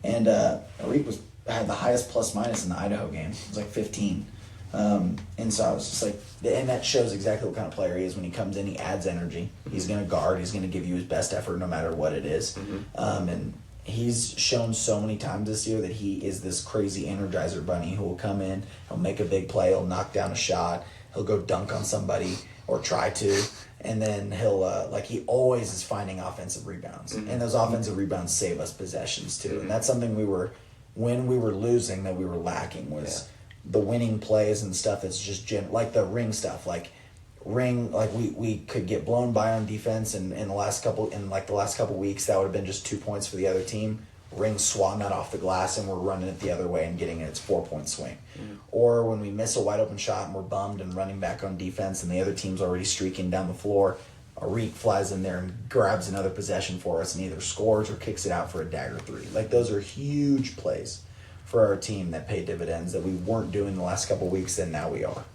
And Arik had the highest plus-minus in the Idaho game. It was like 15. And so I was just like, and that shows exactly what kind of player he is. When he comes in, he adds energy. He's going to guard. He's going to give you his best effort no matter what it is. And he's shown so many times this year that he is this crazy energizer bunny who will come in, he'll make a big play, he'll knock down a shot, he'll go dunk on somebody or try to, and then he'll he always is finding offensive rebounds. And those offensive rebounds save us possessions too. And that's something when we were losing that we were lacking was the winning plays and stuff that's just like the Ring stuff. We could get blown by on defense, and in the last couple weeks that would have been just 2 points for the other team. Ring swatting that off the glass, and we're running it the other way and getting its 4-point swing. Or when we miss a wide open shot and we're bummed and running back on defense, and the other team's already streaking down the floor, Arik flies in there and grabs another possession for us and either scores or kicks it out for a dagger 3. Like those are huge plays for our team that pay dividends that we weren't doing the last couple weeks, and now we are.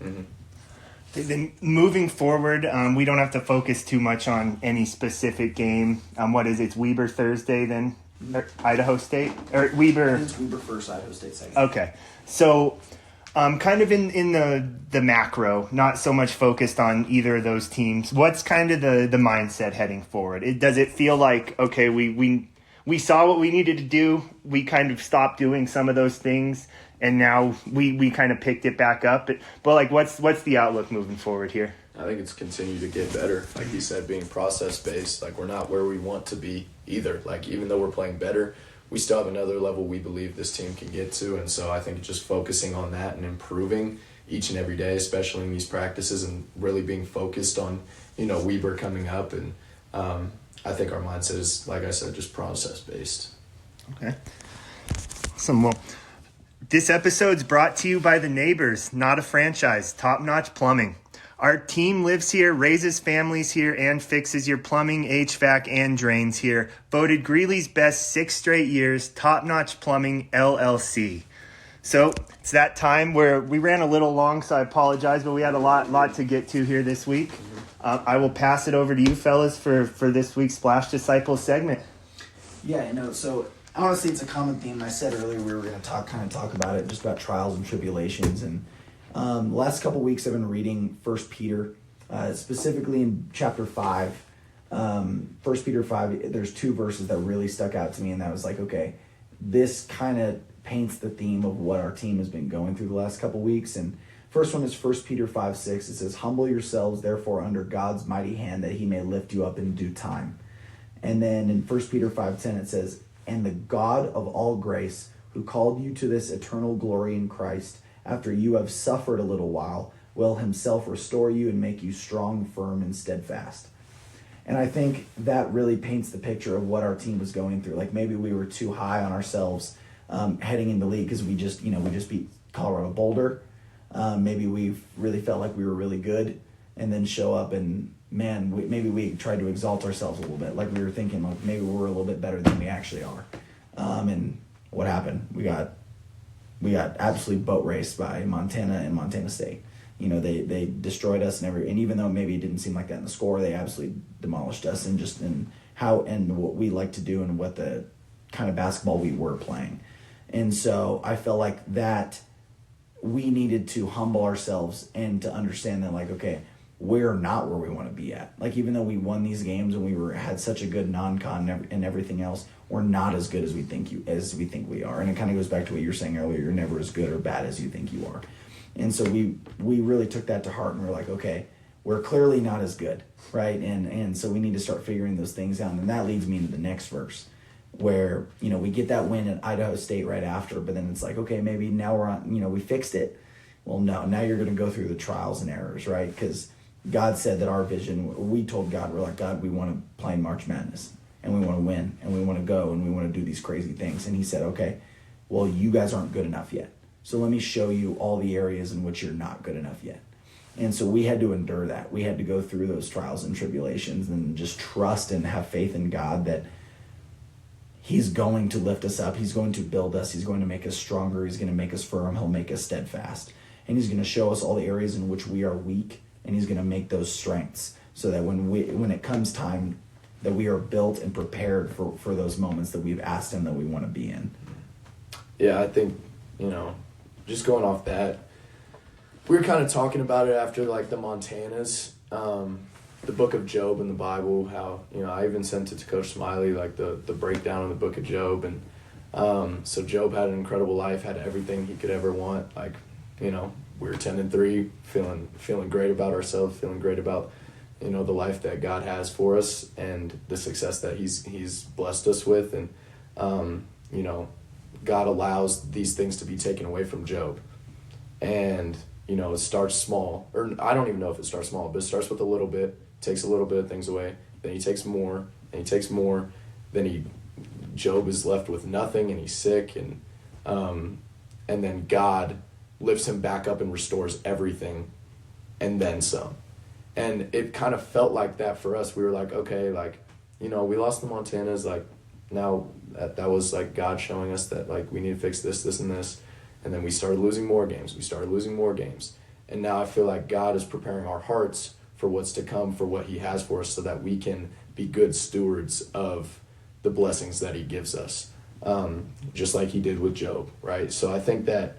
Then moving forward, we don't have to focus too much on any specific game. What is it? It's Weber Thursday then? Idaho State? Or Weber? It's Weber first, Idaho State second. Okay. So kind of in the macro, not so much focused on either of those teams. What's kind of the mindset heading forward? Does it feel like, okay, we saw what we needed to do, we kind of stopped doing some of those things, and now we kind of picked it back up? But like, what's the outlook moving forward here? I think it's continued to get better. Like you said, being process-based, like we're not where we want to be either. Like even though we're playing better, we still have another level we believe this team can get to. And so I think just focusing on that and improving each and every day, especially in these practices, and really being focused on, Weber coming up. And I think our mindset is, like I said, just process-based. Okay. Awesome. Well, this episode's brought to you by the Neighbors, not a franchise, top-notch plumbing. Our team lives here, raises families here, and fixes your plumbing, HVAC, and drains here. Voted Greeley's best 6 straight years, top-notch plumbing, LLC. So it's that time where we ran a little long, so I apologize, but we had a lot to get to here this week. I will pass it over to you fellas for this week's Splash Disciples segment. Yeah, so honestly, it's a common theme. I said earlier we were going to talk about it, just about trials and tribulations. And the last couple weeks I've been reading 1 Peter, specifically in chapter 5. 1 Peter 5, there's 2 verses that really stuck out to me, and that was like, okay, this kind of paints the theme of what our team has been going through the last couple weeks. And first one is 1 Peter 5:6. It says, "Humble yourselves, therefore, under God's mighty hand, that he may lift you up in due time." And then in 1 Peter 5:10, it says, "And the God of all grace, who called you to this eternal glory in Christ, after you have suffered a little while, will himself restore you and make you strong, firm, and steadfast." And I think that really paints the picture of what our team was going through. Like maybe we were too high on ourselves heading into the league because we just beat Colorado Boulder. Maybe we really felt like we were really good, and then show up and maybe we tried to exalt ourselves a little bit. Like we were thinking like maybe we're a little bit better than we actually are. And what happened? We got absolutely boat raced by Montana and Montana State. They destroyed us and even though maybe it didn't seem like that in the score, they absolutely demolished us and just in how and what we like to do and what the kind of basketball we were playing. And so I felt like that we needed to humble ourselves and to understand that like, okay, we're not where we want to be at. Like even though we won these games and we had such a good non-con and everything else, we're not as good as we think we are. And it kind of goes back to what you were saying earlier. You're never as good or bad as you think you are. And so we really took that to heart and we're like, okay, we're clearly not as good, right? And so we need to start figuring those things out. And that leads me into the next verse where, we get that win at Idaho State right after, but then it's like, okay, maybe now we're on, we fixed it. Well, no, now you're going to go through the trials and errors, right? Because God said that our vision, we told God, we're like, God, we want to play in March Madness and we want to win and we want to go and we want to do these crazy things. And he said, okay, well, you guys aren't good enough yet. So let me show you all the areas in which you're not good enough yet. And so we had to endure that. We had to go through those trials and tribulations and just trust and have faith in God that he's going to lift us up. He's going to build us. He's going to make us stronger. He's going to make us firm. He'll make us steadfast. And he's going to show us all the areas in which we are weak, and he's going to make those strengths so that when it comes time that we are built and prepared for those moments that we've asked him that we want to be in. Yeah, I think, just going off that, we were kind of talking about it after like the Montanas, the book of Job in the Bible, how, I even sent it to Coach Smiley, like the breakdown of the book of Job. And so Job had an incredible life, had everything he could ever want. Like, we were 10-3, feeling great about ourselves, feeling great about, the life that God has for us and the success that he's blessed us with. And, God allows these things to be taken away from Job. And, it starts small, or I don't even know if it starts small, but it starts with a little bit, takes a little bit of things away, then he takes more, and he takes more, then Job is left with nothing and he's sick, and then God lifts him back up and restores everything and then some. And it kind of felt like that for us. We were like, okay, like, we lost the Montanas, like, now that was like God showing us that like we need to fix this and this. And then we started losing more games. And now I feel like God is preparing our hearts for what's to come, for what he has for us, so that we can be good stewards of the blessings that he gives us, just like he did with Job, right? So I think that,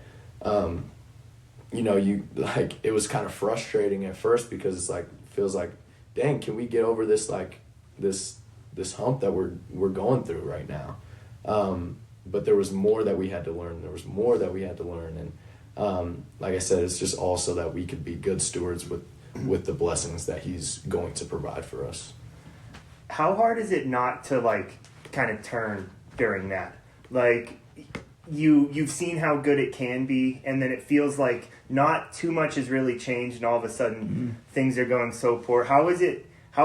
it was kind of frustrating at first, because it's like, feels like, dang, can we get over this, like, this hump that we're going through right now? But there was more that we had to learn. And like I said, it's just also that we could be good stewards with the blessings that he's going to provide for us. How hard is it not to, like, kind of turn during that? Like, you've seen how good it can be, and then it feels like not too much has really changed, and all of a sudden things are going so poor. How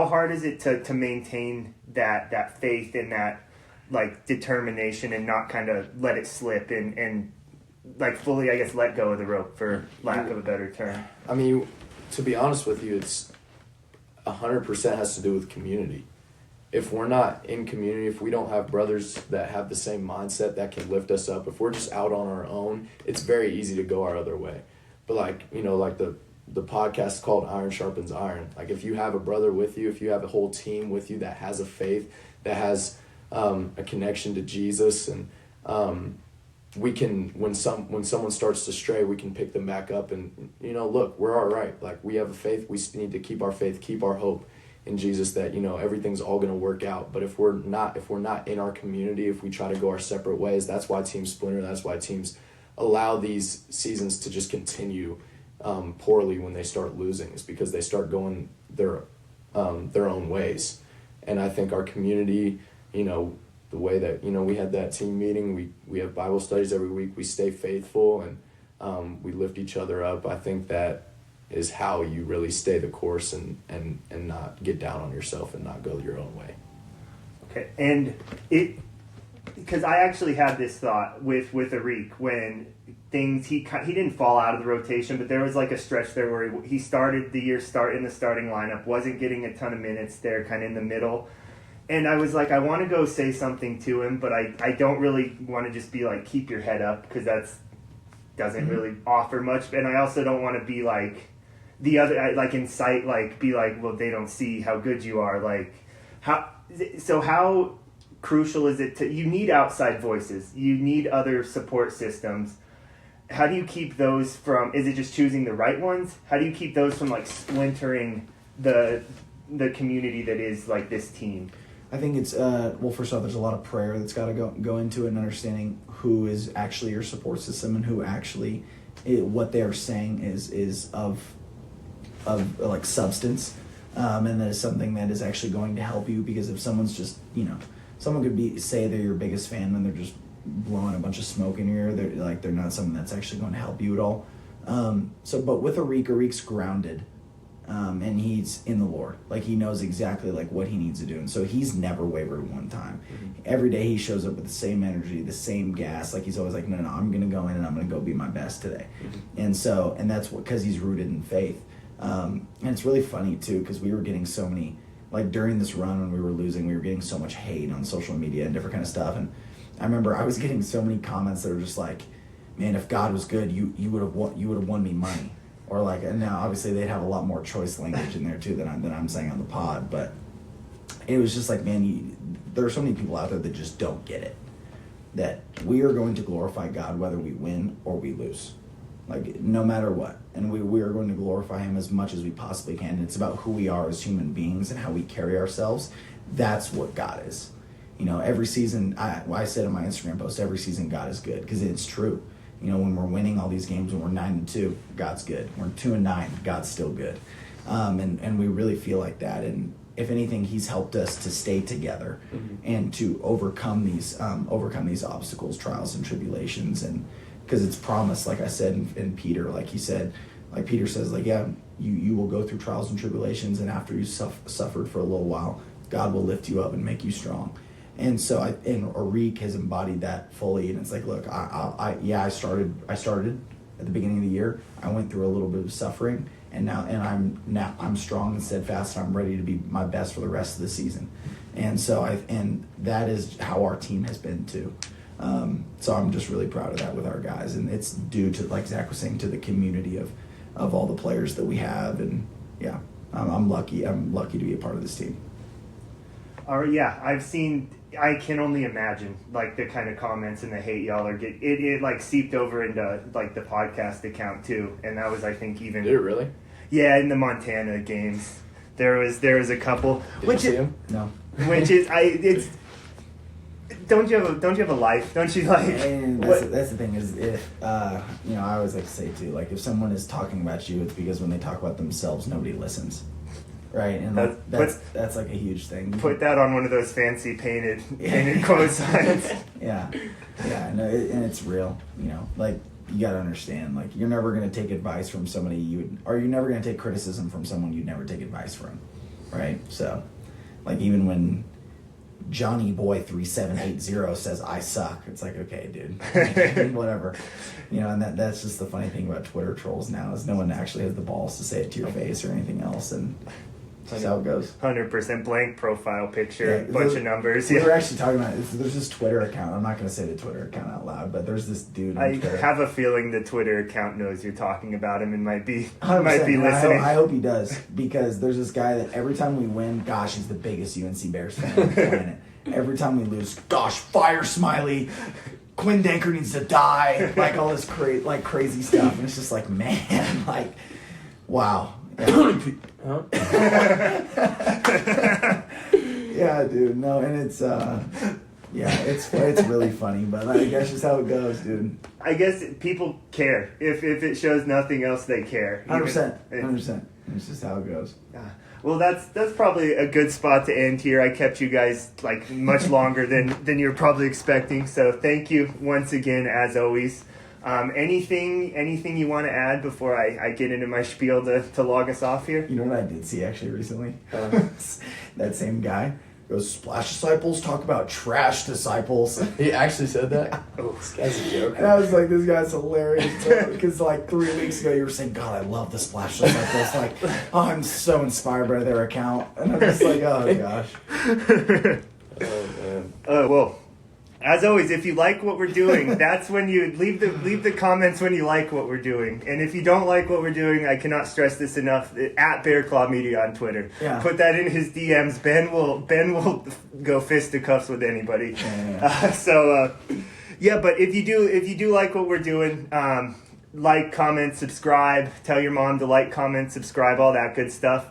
hard is it to maintain that faith and that, like, determination, and not kind of let it slip and like fully, I guess, let go of the rope, for lack of a better term? I mean, to be honest with you, it's 100% has to do with community. If we're not in community, if we don't have brothers that have the same mindset that can lift us up, if we're just out on our own, it's very easy to go our other way. But like the podcast called Iron Sharpens Iron. Like, if you have a brother with you, if you have a whole team with you that has a faith, that has a connection to Jesus, and we can, when someone starts to stray, we can pick them back up, and look, we're all right. Like, we have a faith. We need to keep our faith, keep our hope in Jesus, that everything's all going to work out. But if we're not in our community, if we try to go our separate ways, that's why teams splinter. That's why teams allow these seasons to just continue poorly when they start losing, is because they start going their own ways. And I think our community, the way that we had that team meeting, we have Bible studies every week, we stay faithful, and we lift each other up. I think that is how you really stay the course and not get down on yourself and not go your own way. Okay, and because I actually had this thought with Arik when things, he didn't fall out of the rotation, but there was like a stretch there where he started the year in the starting lineup, wasn't getting a ton of minutes there, kind of in the middle. And I was like, I want to go say something to him, but I don't really want to just be like, keep your head up, because that's doesn't really offer much. And I also don't want to be like the other, like, incite, like, be like, well, they don't see how good you are. Like, how crucial is it you need outside voices, you need other support systems. How do you keep those from, is it just choosing the right ones? How do you keep those from, like, splintering the community that is, like, this team? I think it's, first off, there's a lot of prayer that's got to go into it, and understanding who is actually your support system, and who actually, what they are saying is of like substance, and that is something that is actually going to help you. Because if someone's just, someone could say they're your biggest fan when they're just blowing a bunch of smoke in your ear, they're not someone that's actually going to help you at all. But with Arik's grounded, and he's in the Lord. Like, he knows exactly, like, what he needs to do. And so he's never wavered one time. Every day he shows up with the same energy, the same gas. Like, he's always like, no, I'm going to go in and I'm going to go be my best today. And that's because he's rooted in faith. And it's really funny too, because we were getting so many, like, during this run when we were losing, we were getting so much hate on social media and different kind of stuff. And I remember I was getting so many comments that were just like, man, if God was good, you would have won me money. Or like, and now obviously they'd have a lot more choice language in there too than I'm saying on the pod. But it was just like, man, there are so many people out there that just don't get it. That we are going to glorify God whether we win or we lose. Like, no matter what. And we are going to glorify him as much as we possibly can. And it's about who we are as human beings and how we carry ourselves. That's what God is. Every season, I said in my Instagram post, every season God is good, because it's true. When we're winning all these games, when we're 9-2, God's good. When we're 2-9, God's still good. And we really feel like that. And if anything, he's helped us to stay together and to overcome these obstacles, trials, and tribulations. And because it's promised, like I said in Peter, like Peter says, like, yeah, you will go through trials and tribulations, and after you suffered for a little while, God will lift you up and make you strong. And so Arik has embodied that fully. And it's like, look, I started at the beginning of the year. I went through a little bit of suffering, and I'm strong and steadfast, and I'm ready to be my best for the rest of the season. And so and that is how our team has been too. So I'm just really proud of that with our guys, and it's due to, like Zach was saying, to the community of of all the players that we have, and yeah, I'm lucky. I'm lucky to be a part of this team. Yeah, I've seen. I can only imagine like the kind of comments and the hate y'all are getting. It like seeped over into like the podcast account too, and that was I think even. Did it really? Yeah, in the Montana games, there was a couple. Did you see him? No. Which is it's. Don't you have a life? Don't you like? And that's the thing is if I always like to say too, like if someone is talking about you, it's because when they talk about themselves, nobody listens, right? And that's like a huge thing. Put that on one of those fancy painted quote signs. Yeah, no, and it's real. Like you got to understand, like you're never gonna take advice from somebody you're never gonna take criticism from someone you'd never take advice from, right? So, like even when Johnny Boy 3780 says I suck, it's like, okay, dude, whatever, and that's just the funny thing about Twitter trolls now is no one actually has the balls to say it to your face or anything else, and that's how it goes. 100% blank profile picture, bunch of numbers. We were actually talking about there's this Twitter account. I'm not going to say the Twitter account out loud, but there's this dude. I have a feeling the Twitter account knows you're talking about him and might be 100%. listening. I hope he does, because there's this guy that every time we win, gosh, he's the biggest UNC Bears fan on the planet. Every time we lose, gosh, fire Smiley. Quinn Denker needs to die. Like all this crazy stuff, and it's just like, man, like, wow. Yeah, dude. No, and it's it's really funny, but I guess just how it goes, dude. I guess people care. If it shows nothing else, they care. 100%. It's just how it goes. Well, that's probably a good spot to end here. I kept you guys like much longer than you're probably expecting. So thank you once again, as always. Anything you want to add before I get into my spiel to log us off here? You know what I did see actually recently? That same guy goes, Splash Disciples talk about trash disciples. He actually said that? Oh, this guy's a joke. And I was like, this guy's hilarious. Because like 3 weeks ago you were saying, God, I love the Splash Disciples. Like, oh, I'm so inspired by their account. And I'm just like, oh gosh. Oh man. Well, as always, if you like what we're doing, that's when you leave the comments when you like what we're doing. And if you don't like what we're doing, I cannot stress this enough. At Bear Claw Media on Twitter, put that in his DMs. Ben will go fisticuffs with anybody. Yeah. But if you do like what we're doing, like, comment, subscribe. Tell your mom to like, comment, subscribe, all that good stuff.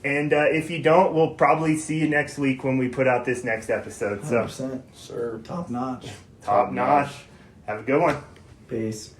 And if you don't, we'll probably see you next week when we put out this next episode. 100%. Sir, top notch. Top notch. Have a good one. Peace.